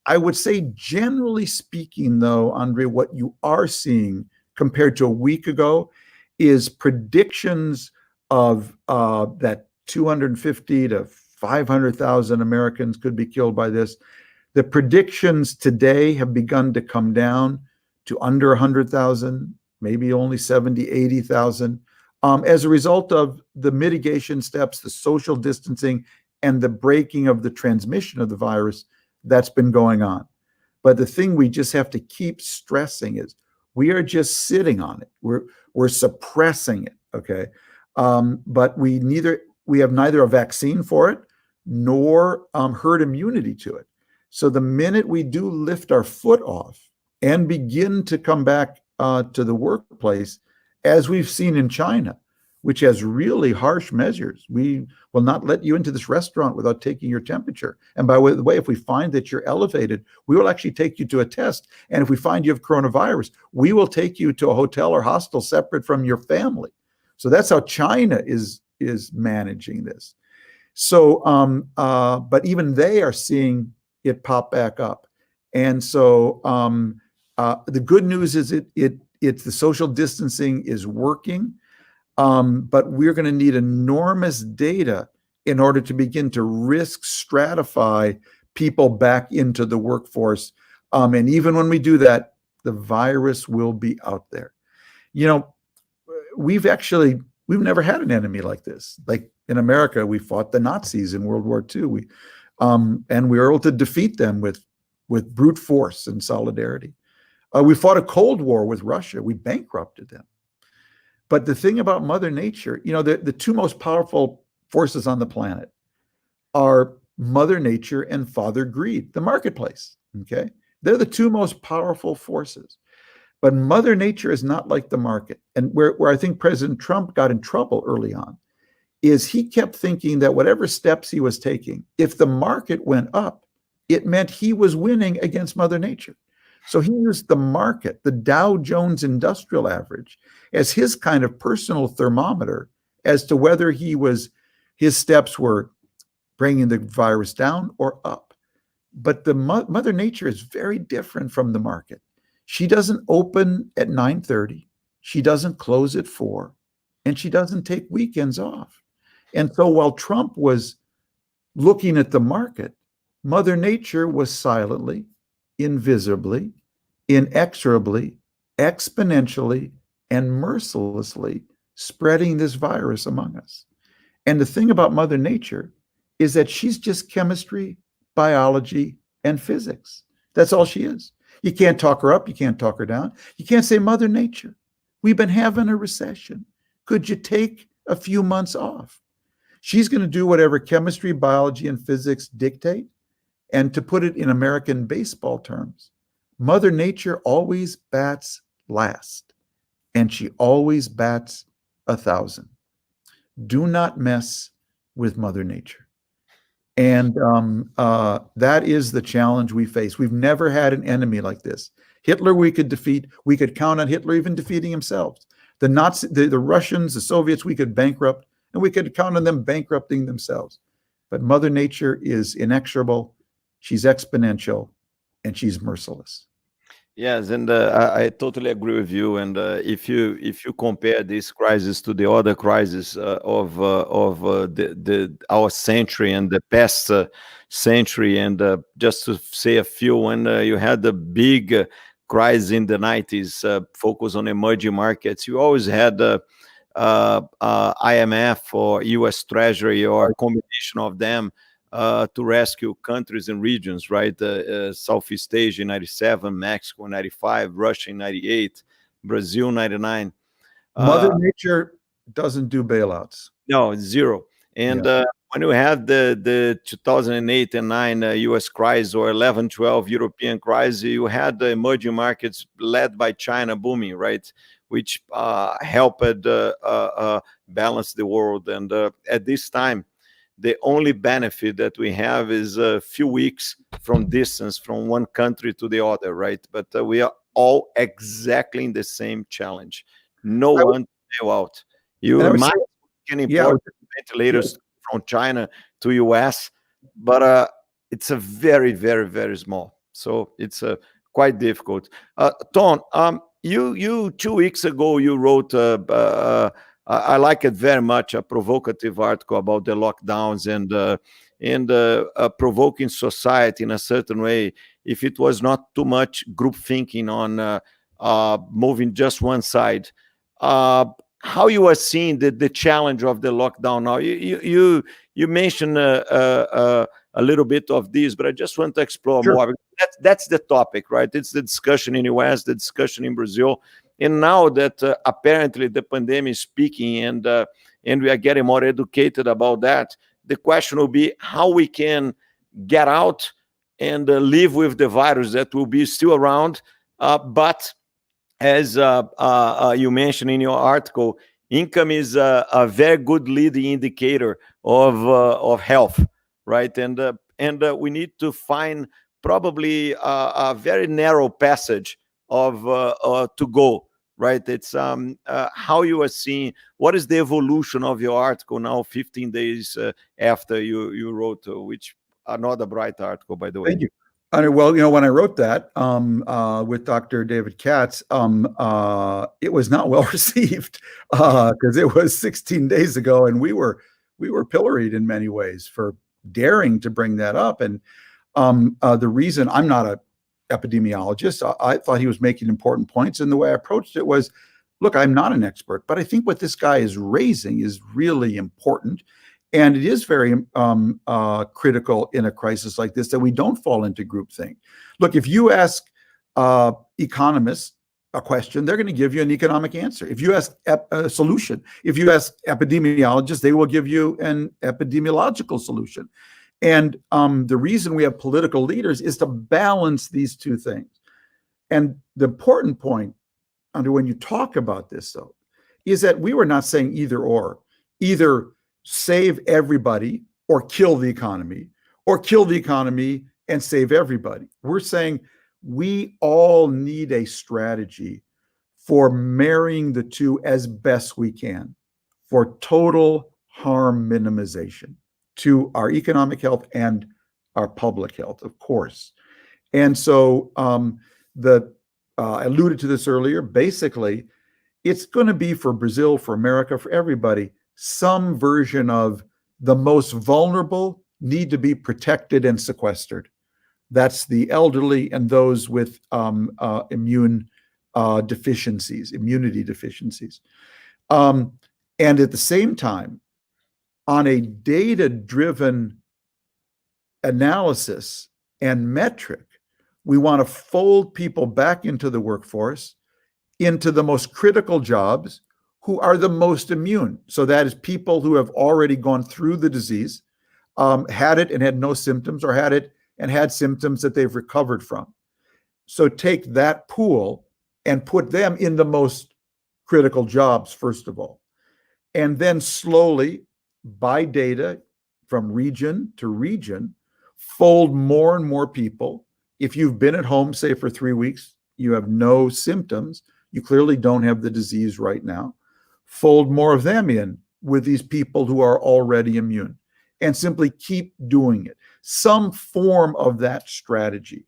I would say, generally speaking, though, Andre, what you are seeing compared to a week ago is predictions of that 250 to 500,000 Americans could be killed by this. The predictions today have begun to come down to under 100,000, maybe only 70, 80,000, as a result of the mitigation steps, the social distancing, and the breaking of the transmission of the virus that's been going on. But the thing we just have to keep stressing is we are just sitting on it. We're suppressing it, okay? But we have neither a vaccine for it nor herd immunity to it. So the minute we do lift our foot off and begin to come back to the workplace, as we've seen in China, which has really harsh measures, we will not let you into this restaurant without taking your temperature. And by the way, if we find that you're elevated, we will actually take you to a test. And if we find you have coronavirus, we will take you to a hotel or hostel separate from your family. So that's how China is managing this. So, but even they are seeing it pop back up. And so the good news is it's the social distancing is working, but we're going to need enormous data in order to begin to risk stratify people back into the workforce. And even when we do that, the virus will be out there. You know, we've never had an enemy like this. Like in America, we fought the Nazis in World War II. And we were able to defeat them with brute force and solidarity. We fought a Cold War with Russia. We bankrupted them. But the thing about Mother Nature, you know, the two most powerful forces on the planet are Mother Nature and Father Greed, the marketplace, okay? They're the two most powerful forces. But Mother Nature is not like the market. And where I think President Trump got in trouble early on is he kept thinking that whatever steps he was taking, if the market went up, it meant he was winning against Mother Nature. So he used the market, the Dow Jones Industrial Average, as his kind of personal thermometer as to whether his steps were bringing the virus down or up. But the Mother Nature is very different from the market. She doesn't open at 9:30. She doesn't close at 4, and she doesn't take weekends off. And so while Trump was looking at the market, Mother Nature was silently, invisibly, inexorably, exponentially, and mercilessly spreading this virus among us. And the thing about Mother Nature is that she's just chemistry, biology, and physics. That's all she is. You can't talk her up. You can't talk her down. You can't say, Mother Nature, we've been having a recession. Could you take a few months off? She's going to do whatever chemistry, biology, and physics dictate. And to put it in American baseball terms, Mother Nature always bats last, and she always bats 1,000. Do not mess with Mother Nature. And that is the challenge we face. We've never had an enemy like this. Hitler we could defeat. We could count on Hitler even defeating himself. The Nazi, the Russians, the Soviets, we could bankrupt, and we could count on them bankrupting themselves. But Mother Nature is inexorable. She's exponential, and she's merciless. Yes, and I totally agree with you. And if you compare this crisis to the other crises of our century and the past century, and just to say a few, when you had the big crisis in the 90s, focus on emerging markets, you always had IMF or U.S. Treasury or a combination of them to rescue countries and regions, right? Southeast Asia in 97, Mexico in 95, Russia in 98, Brazil 99. Mother Nature doesn't do bailouts. No, zero. And when you had the 2008 and 9 US crisis, or 11, 12 European crisis, you had the emerging markets led by China booming, right? Which helped balance the world. And at this time, the only benefit that we have is a few weeks from distance from one country to the other, right? But we are all exactly in the same challenge. No one bail out. You might can import ventilators from China to US, but it's a very, very, very small. So it's quite difficult. Tom, you 2 weeks ago you wrote I like it very much, a provocative article about the lockdowns and provoking society in a certain way, if it was not too much group thinking on moving just one side. How you are seeing the challenge of the lockdown now? You mentioned a little bit of this, but I just want to explore more. That's the topic, right? It's the discussion in US, the discussion in Brazil. And now that apparently the pandemic is peaking and we are getting more educated about that, the question will be how we can get out and live with the virus that will be still around. But as you mentioned in your article, income is a very good leading indicator of health, right? And we need to find probably a very narrow passage of to go. Right, it's how you are seeing. What is the evolution of your article now, 15 days after you wrote, which another bright article, by the way. Thank you. Well, when I wrote that with Dr. David Katz, it was not well received because it was 16 days ago, and we were pilloried in many ways for daring to bring that up. And the reason, I'm not a epidemiologist. I thought he was making important points, and the way I approached it was, look, I'm not an expert, but I think what this guy is raising is really important, and it is very critical in a crisis like this that we don't fall into groupthink. Look, if you ask economists a question, they're going to give you an economic answer. If you ask a solution, if you ask epidemiologists, they will give you an epidemiological solution. And the reason we have political leaders is to balance these two things. And the important point, André, when you talk about this, though, is that we were not saying either save everybody or kill the economy and save everybody. We're saying we all need a strategy for marrying the two as best we can for total harm minimization to our economic health and our public health, of course. And so I alluded to this earlier. Basically, it's going to be for Brazil, for America, for everybody, some version of the most vulnerable need to be protected and sequestered. That's the elderly and those with immunity deficiencies. And at the same time, on a data-driven analysis and metric, we want to fold people back into the workforce, into the most critical jobs, who are the most immune. So that is people who have already gone through the disease, had it and had no symptoms, or had it and had symptoms that they've recovered from. So take that pool and put them in the most critical jobs, first of all. And then slowly, by data, from region to region, fold more and more people. If you've been at home, say for 3 weeks, you have no symptoms, you clearly don't have the disease right now, fold more of them in with these people who are already immune, and simply keep doing it. Some form of that strategy,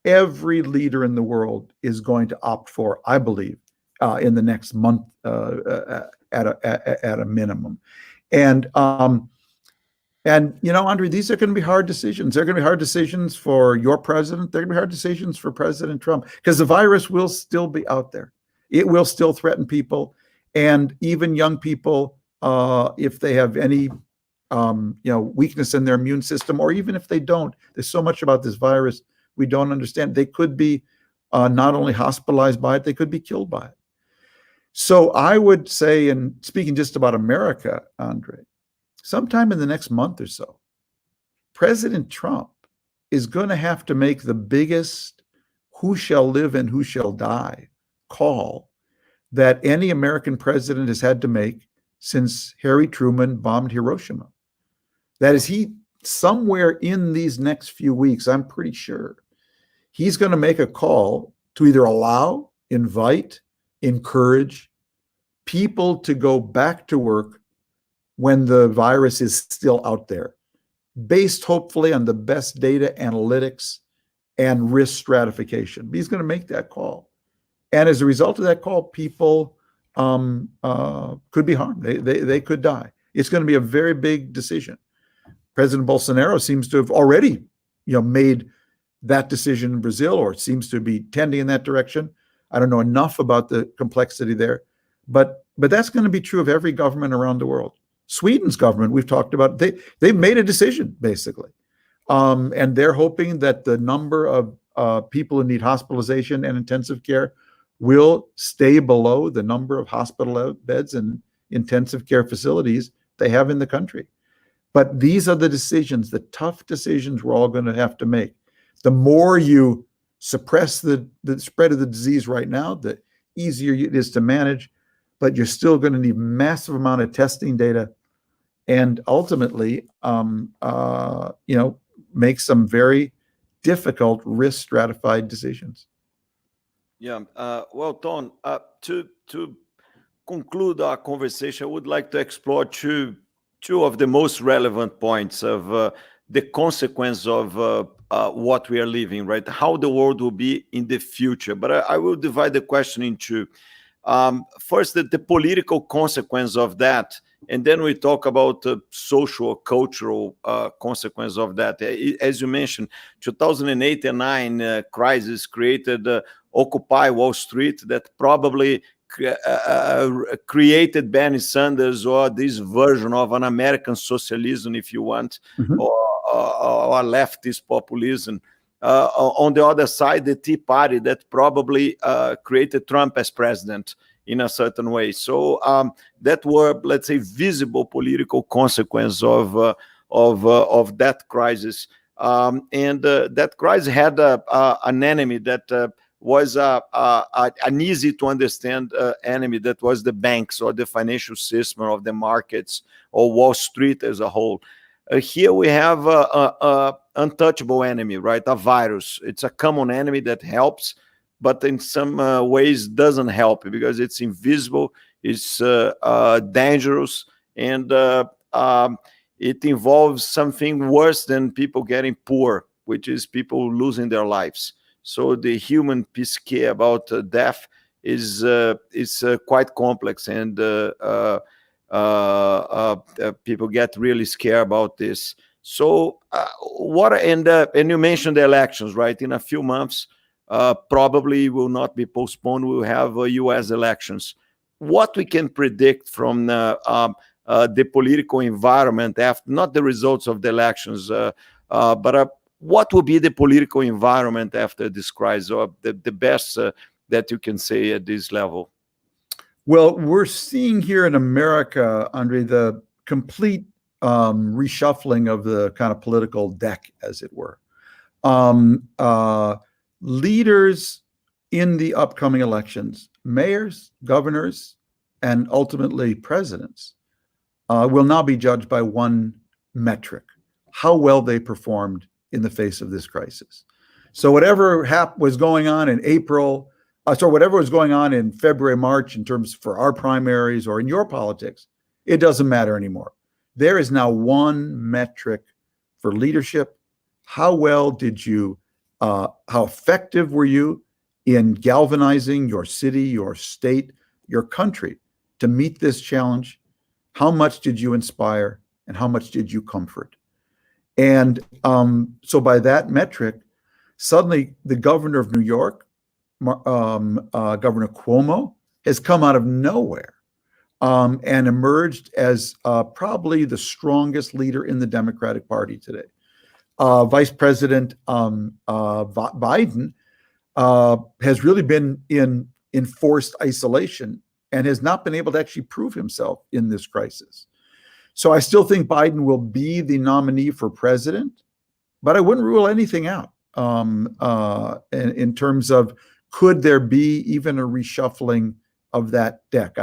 every leader in the world is going to opt for, I believe, in the next month at a minimum. And you know, Andre, these are going to be hard decisions. They're going to be hard decisions for your president. They're going to be hard decisions for President Trump, because the virus will still be out there. It will still threaten people, and even young people, if they have any weakness in their immune system, or even if they don't. There's so much about this virus we don't understand. They could be not only hospitalized by it, they could be killed by it. So I would say, and speaking just about America, Andre, sometime in the next month or so, President Trump is going to have to make the biggest who shall live and who shall die call that any American president has had to make since Harry Truman bombed Hiroshima. That is, he somewhere in these next few weeks, I'm pretty sure, he's going to make a call to either allow, invite, encourage people to go back to work when the virus is still out there, based hopefully on the best data analytics and risk stratification. He's going to make that call. And as a result of that call, people could be harmed. They could die. It's going to be a very big decision. President Bolsonaro seems to have already, made that decision in Brazil, or seems to be tending in that direction. I don't know enough about the complexity there, but that's going to be true of every government around the world. Sweden's government, we've talked about, they've made a decision basically, and they're hoping that the number of people who need hospitalization and intensive care will stay below the number of hospital beds and intensive care facilities they have in the country. But these are the decisions, the tough decisions we're all going to have to make. The more you suppress the spread of the disease right now, the easier it is to manage, but you're still going to need massive amount of testing data, and ultimately, make some very difficult risk stratified decisions. Yeah. Well, Tom, to conclude our conversation, I would like to explore two of the most relevant points of the consequence of what we are living, right? How the world will be in the future. But I will divide the question into first, the political consequence of that, and then we talk about social, cultural consequence of that. As you mentioned, 2008 and 9 crisis created Occupy Wall Street, that probably created Bernie Sanders, or this version of an American socialism, if you want, or leftist populism. On the other side, the Tea Party, that probably created Trump as president in a certain way. So that were, let's say, visible political consequence of that crisis. And that crisis had an enemy that was an easy to understand enemy, that was the banks, or the financial system of the markets, or Wall Street as a whole. Here we have an untouchable enemy, right? A virus. It's a common enemy that helps, but in some ways doesn't help, because it's invisible, it's dangerous, and it involves something worse than people getting poor, which is people losing their lives. So the human psyche about death is quite complex, and people get really scared about this. So and you mentioned the elections, right? In a few months, probably will not be postponed. We'll have U.S. elections. What we can predict from the political environment after, not the results of the elections, but what will be the political environment after this crisis, or the best that you can say at this level? Well, we're seeing here in America, Andre, the complete reshuffling of the kind of political deck, as it were. Leaders in the upcoming elections, mayors, governors, and ultimately presidents, will now be judged by one metric, how well they performed in the face of this crisis. So whatever was going on in April, whatever was going on in February, March, in terms for our primaries or in your politics, it doesn't matter anymore. There is now one metric for leadership. How well did you, how effective were you in galvanizing your city, your state, your country to meet this challenge? How much did you inspire and how much did you comfort? And so by that metric, suddenly the governor of New York, Governor Cuomo, has come out of nowhere and emerged as probably the strongest leader in the Democratic Party today. Vice President Biden has really been in enforced isolation and has not been able to actually prove himself in this crisis. So I still think Biden will be the nominee for president, but I wouldn't rule anything out in terms of could there be even a reshuffling of that deck.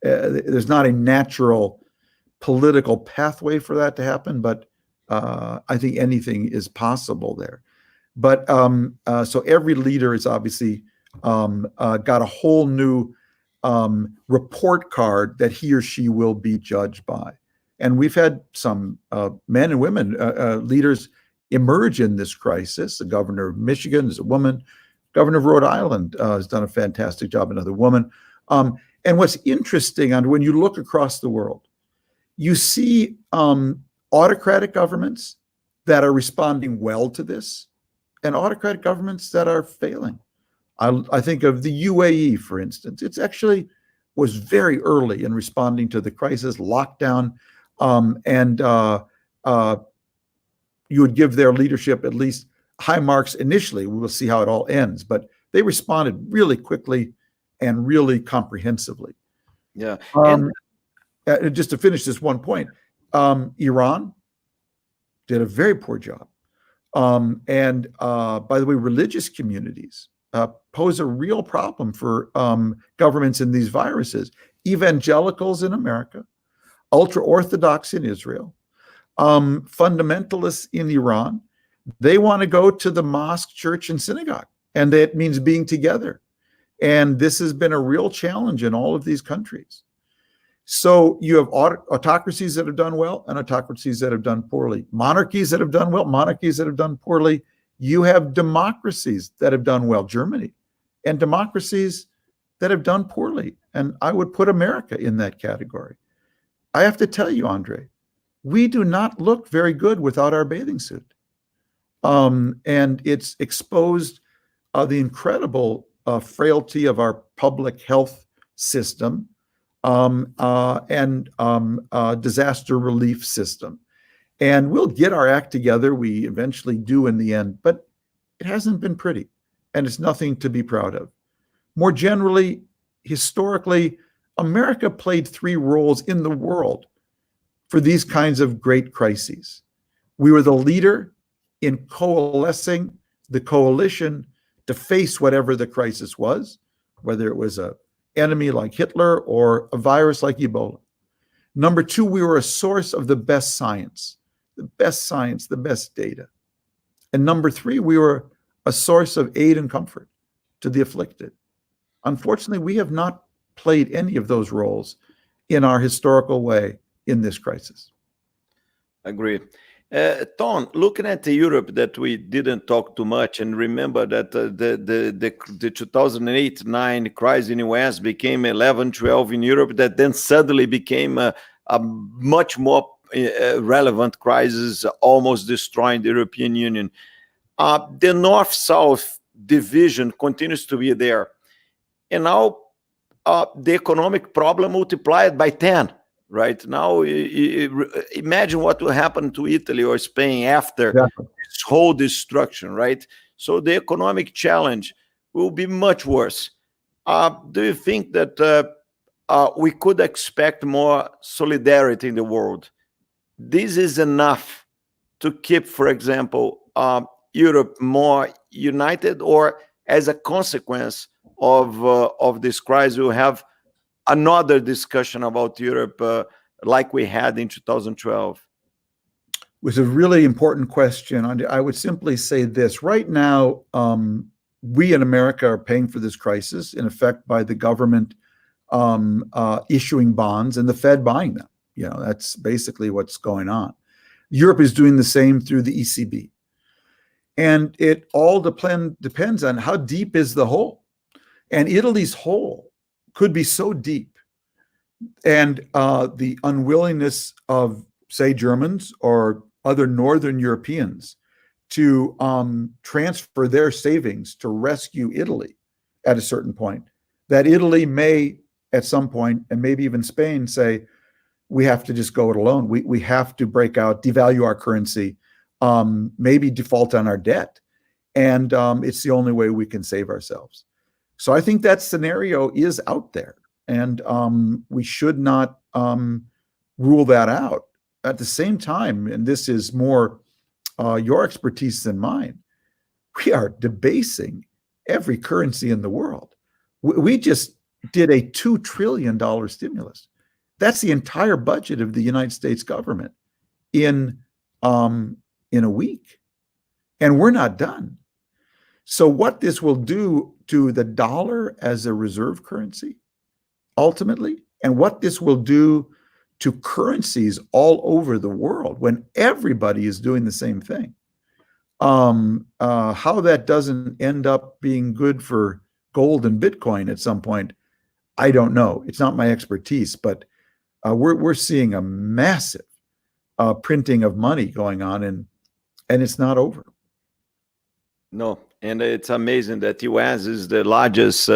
There's not a natural political pathway for that to happen, but I think anything is possible there. But so every leader is obviously got a whole new report card that he or she will be judged by. And we've had some men and women, leaders emerge in this crisis. The governor of Michigan is a woman. Governor of Rhode Island has done a fantastic job, another woman. And what's interesting, and when you look across the world, you see autocratic governments that are responding well to this and autocratic governments that are failing. I think of the UAE, for instance. It's actually was very early in responding to the crisis, lockdown, and you would give their leadership at least high marks initially. We will see how it all ends, but they responded really quickly and really comprehensively. Yeah. Just to finish this one point, Iran did a very poor job. And by the way, religious communities pose a real problem for governments in these viruses. Evangelicals in America, ultra-Orthodox in Israel, fundamentalists in Iran, they want to go to the mosque, church, and synagogue. And that means being together. And this has been a real challenge in all of these countries. So you have autocracies that have done well and autocracies that have done poorly. Monarchies that have done well, monarchies that have done poorly. You have democracies that have done well, Germany, and democracies that have done poorly. And I would put America in that category. I have to tell you, Andre, we do not look very good without our bathing suit. And it's exposed the incredible frailty of our public health system and disaster relief system. And we'll get our act together. We eventually do in the end, but it hasn't been pretty, and it's nothing to be proud of. More generally, historically, America played three roles in the world for these kinds of great crises. We were the leader in coalescing the coalition to face whatever the crisis was, whether it was an enemy like Hitler or a virus like Ebola. Number two, we were a source of the best science, the best data. And number three, we were a source of aid and comfort to the afflicted. Unfortunately, we have not played any of those roles in our historical way in this crisis. Agree. Tom, looking at Europe that we didn't talk too much, and remember that the 2008-9 crisis in the US became 11-12 in Europe, that then suddenly became a much more relevant crisis, almost destroying the European Union. The North-South division continues to be there. And now the economic problem multiplied by 10. Right now, imagine what will happen to Italy or Spain after this whole destruction, right? So the economic challenge will be much worse. Do you think that we could expect more solidarity in the world? This is enough to keep, for example, Europe more united, or as a consequence of this crisis, we'll have another discussion about Europe like we had in 2012? was a really important question. I would simply say this. Right now, we in America are paying for this crisis, in effect, by the government issuing bonds and the Fed buying them. That's basically what's going on. Europe is doing the same through the ECB. And it all depends on how deep is the hole. And Italy's hole could be so deep. And the unwillingness of, say, Germans or other Northern Europeans to transfer their savings to rescue Italy at a certain point, that Italy may, at some point, and maybe even Spain, say, we have to just go it alone. We have to break out, devalue our currency, maybe default on our debt. And it's the only way we can save ourselves. So I think that scenario is out there. And we should not rule that out. At the same time, and this is more your expertise than mine, we are debasing every currency in the world. We just did a $2 trillion stimulus. That's the entire budget of the United States government in a week. And we're not done. So what this will do to the dollar as a reserve currency, ultimately, and what this will do to currencies all over the world when everybody is doing the same thing, how that doesn't end up being good for gold and Bitcoin at some point, I don't know. It's not my expertise, but we're seeing a massive printing of money going on, and it's not over. No, and it's amazing that U.S. is the largest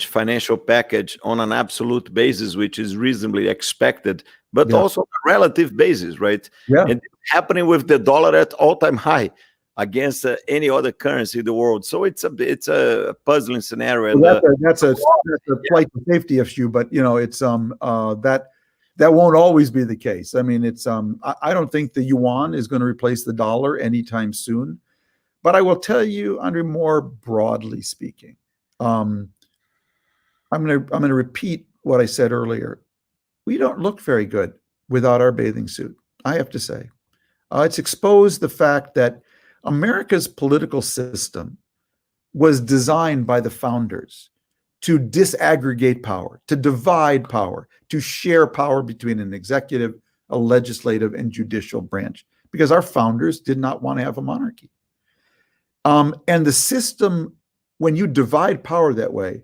financial package on an absolute basis, which is reasonably expected, but also on a relative basis, right? Yeah. And it's happening with the dollar at all-time high against any other currency in the world. So it's a puzzling scenario. And well, that's a flight to safety issue, but it's that won't always be the case. I mean, it's I don't think the yuan is going to replace the dollar anytime soon. But I will tell you, Andre, more broadly speaking, I'm going to repeat what I said earlier. We don't look very good without our bathing suit, I have to say. It's exposed the fact that America's political system was designed by the founders to disaggregate power, to divide power, to share power between an executive, a legislative, and judicial branch, because our founders did not want to have a monarchy. And the system, when you divide power that way,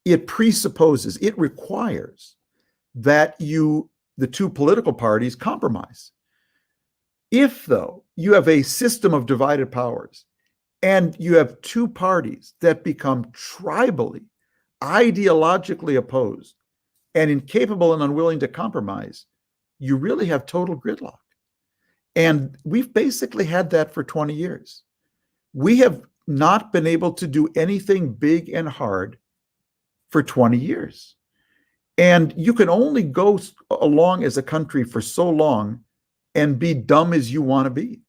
it presupposes, it requires that the two political parties compromise. If, though, you have a system of divided powers and you have two parties that become tribally, ideologically opposed and incapable and unwilling to compromise, you really have total gridlock. And we've basically had that for 20 years. We have not been able to do anything big and hard for 20 years. And you can only go along as a country for so long and be dumb as you want to be.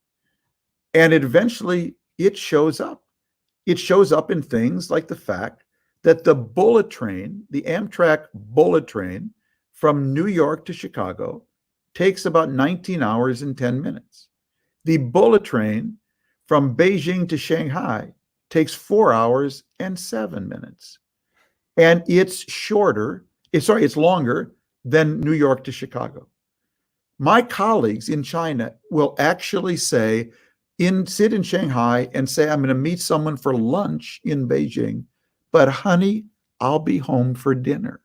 And eventually it shows up. It shows up in things like the fact that the bullet train, the Amtrak bullet train from New York to Chicago takes about 19 hours and 10 minutes. The bullet train from Beijing to Shanghai takes 4 hours and 7 minutes. And it's longer than New York to Chicago. My colleagues in China will actually sit in Shanghai and say, I'm going to meet someone for lunch in Beijing, but honey, I'll be home for dinner.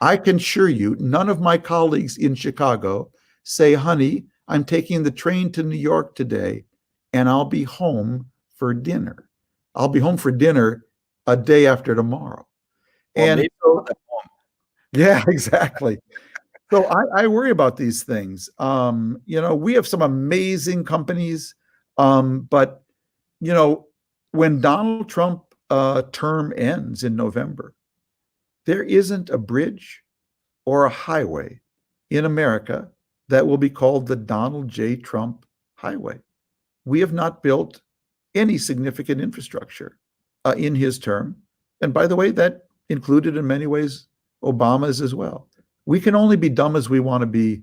I can assure you, none of my colleagues in Chicago say, honey, I'm taking the train to New York today and I'll be home for dinner. I'll be home for dinner a day after tomorrow. And so, yeah, exactly. So I worry about these things. We have some amazing companies, but when Donald Trump term ends in November, there isn't a bridge or a highway in America that will be called the Donald J. Trump Highway. We have not built any significant infrastructure in his term. And by the way, that included in many ways Obama's as well. We can only be dumb as we want to be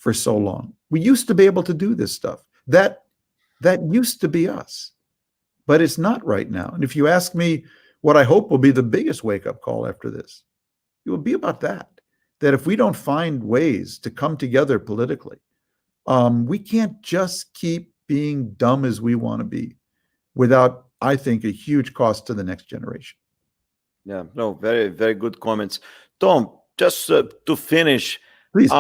for so long. We used to be able to do this stuff. That used to be us, but it's not right now. And if you ask me what I hope will be the biggest wake-up call after this, it will be about that if we don't find ways to come together politically, we can't just keep being dumb as we want to be without, I think, a huge cost to the next generation. Yeah, no, very, very good comments. Tom, just to finish, please,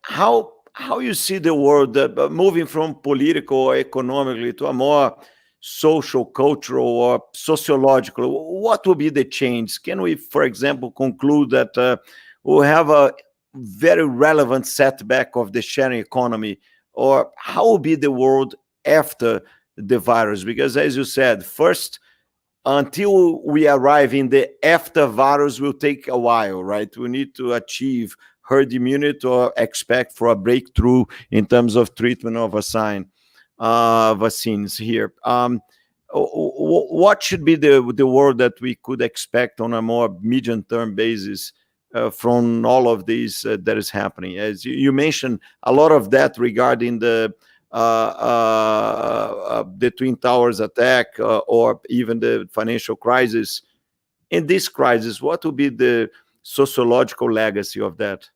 how you see the world moving from political or economically to a more social, cultural, or sociological? What will be the change? Can we, for example, conclude that we'll have a very relevant setback of the sharing economy? Or how will be the world after the virus? Because as you said, first, until we arrive in the after virus will take a while, right? We need to achieve herd immunity or expect for a breakthrough in terms of treatment of vaccines here. What should be the world that we could expect on a more medium-term basis from all of these that is happening? As you mentioned, a lot of that regarding the Twin Towers attack or even the financial crisis. In this crisis, what will be the sociological legacy of that?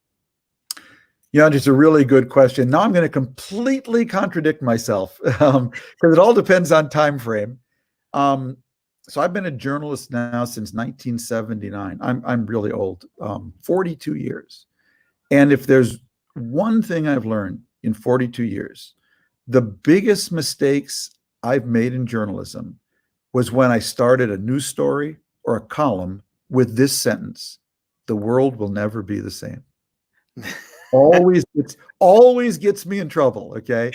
Yeah, it's a really good question. Now I'm going to completely contradict myself because it all depends on time frame. So I've been a journalist now since 1979. I'm really old, 42 years. And if there's one thing I've learned in 42 years, the biggest mistakes I've made in journalism was when I started a news story or a column with this sentence: the world will never be the same. always gets me in trouble. Okay.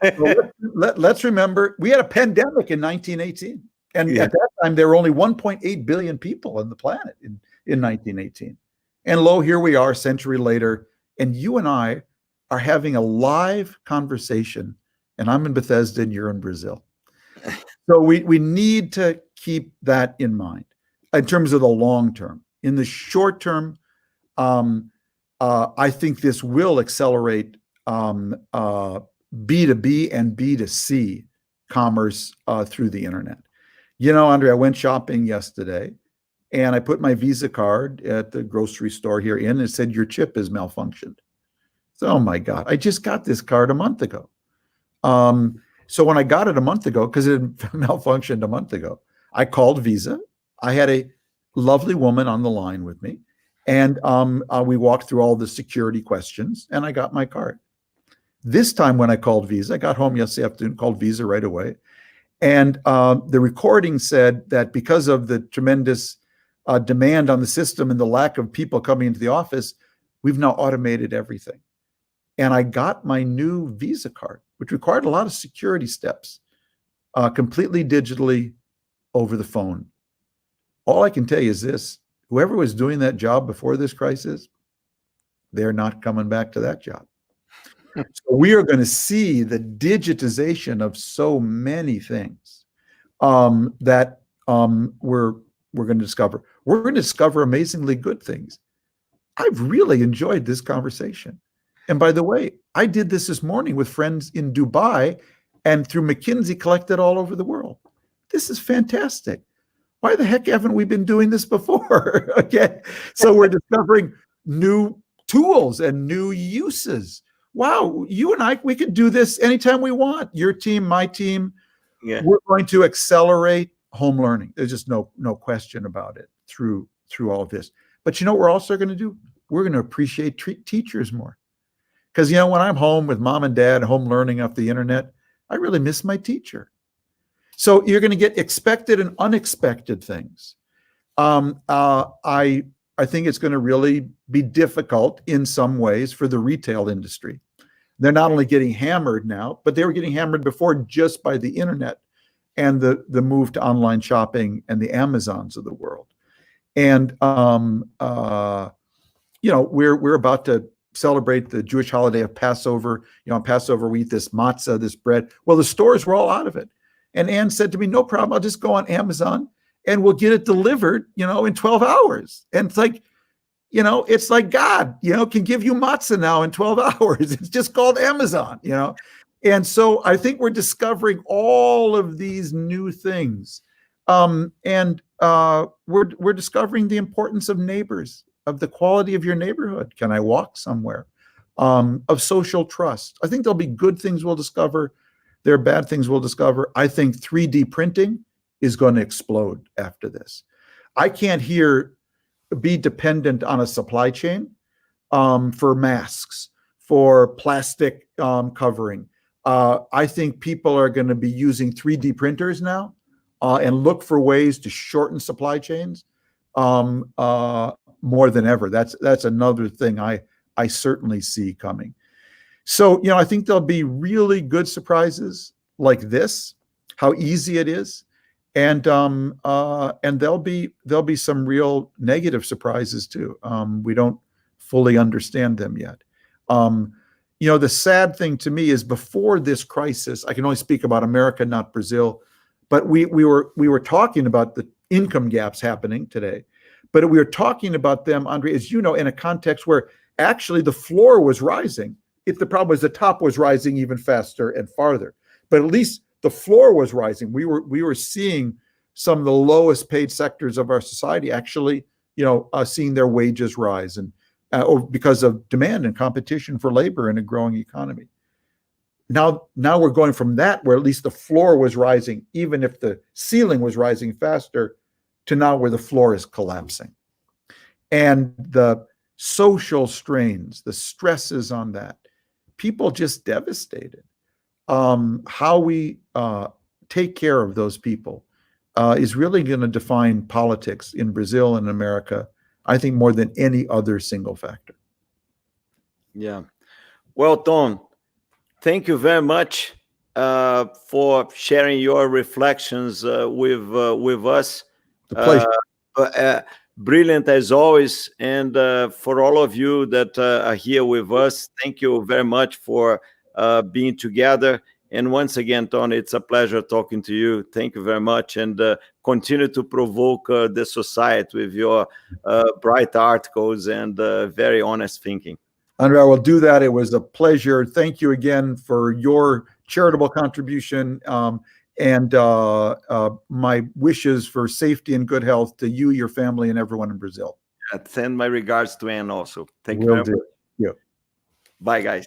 So let's remember, we had a pandemic in 1918. And at that time, there were only 1.8 billion people on the planet in 1918. And lo, here we are a century later, and you and I are having a live conversation, and I'm in Bethesda and you're in Brazil. So we need to keep that in mind in terms of the long term. In the short term, I think this will accelerate B2B and B2C commerce through the internet. You know, Andre, I went shopping yesterday and I put my Visa card at the grocery store here in, and it said, your chip is malfunctioned. So, oh my God, I just got this card a month ago. So when I got it a month ago, because it had malfunctioned a month ago, I called Visa. I had a lovely woman on the line with me, and we walked through all the security questions, and I got my card. This time when I called Visa, I got home yesterday afternoon, called Visa right away. And the recording said that because of the tremendous demand on the system and the lack of people coming into the office, we've now automated everything. And I got my new Visa card, which required a lot of security steps, completely digitally over the phone. All I can tell you is this: whoever was doing that job before this crisis, they're not coming back to that job. So we are going to see the digitization of so many things that we're going to discover. We're going to discover amazingly good things. I've really enjoyed this conversation. And by the way, I did this morning with friends in Dubai and through McKinsey collected all over the world. This is fantastic. Why the heck haven't we been doing this before? Okay. So we're discovering new tools and new uses. Wow, you and I, we could do this anytime we want. Your team, my team. Yeah. We're going to accelerate home learning. There's just no question about it through all of this. But you know what we're also going to do? We're going to appreciate teachers more. Because, you know, when I'm home with mom and dad, home learning off the internet, I really miss my teacher. So you're going to get expected and unexpected things. I think it's going to really be difficult in some ways for the retail industry. They're not only getting hammered now, but they were getting hammered before just by the internet and the move to online shopping and the Amazons of the world. And, you know, we're about to celebrate the Jewish holiday of Passover. You know, on Passover, we eat this matzah, this bread. Well, the stores were all out of it. And Ann said to me, no problem, I'll just go on Amazon and we'll get it delivered, you know, in 12 hours. And it's like, it's like God, can give you matzah now in 12 hours. It's just called Amazon, And so I think we're discovering all of these new things. And we're discovering the importance of neighbors, of the quality of your neighborhood. Can I walk somewhere? Of social trust. I think there'll be good things we'll discover. There are bad things we'll discover. I think 3D printing is going to explode after this. I can't be dependent on a supply chain for masks, for plastic covering. I think people are going to be using 3D printers now and look for ways to shorten supply chains more than ever. That's another thing I certainly see coming. So, I think there'll be really good surprises like this, how easy it is. And there'll be some real negative surprises too. We don't fully understand them yet. The sad thing to me is before this crisis, I can only speak about America, not Brazil, but we were talking about the income gaps happening today, but we were talking about them, Andre, as you know, in a context where actually the floor was rising. The problem was the top was rising even faster and farther, but at least the floor was rising. We were seeing some of the lowest paid sectors of our society actually, seeing their wages rise or because of demand and competition for labor in a growing economy. Now we're going from that, where at least the floor was rising, even if the ceiling was rising faster, to now where the floor is collapsing. And the social strains, the stresses on that, people just devastated. How we take care of those people is really going to define politics in Brazil and America, I think, more than any other single factor. Yeah. Well, Tom, thank you very much for sharing your reflections with us. The pleasure. Brilliant as always. And for all of you that are here with us, thank you very much for being together. And once again, Tony, it's a pleasure talking to you. Thank you very much. And continue to provoke the society with your bright articles and very honest thinking. Andre, I will do that. It was a pleasure. Thank you again for your charitable contribution and my wishes for safety and good health to you, your family, and everyone in Brazil. Send my regards to Anne also. Thank you very much. Yeah. Bye, guys.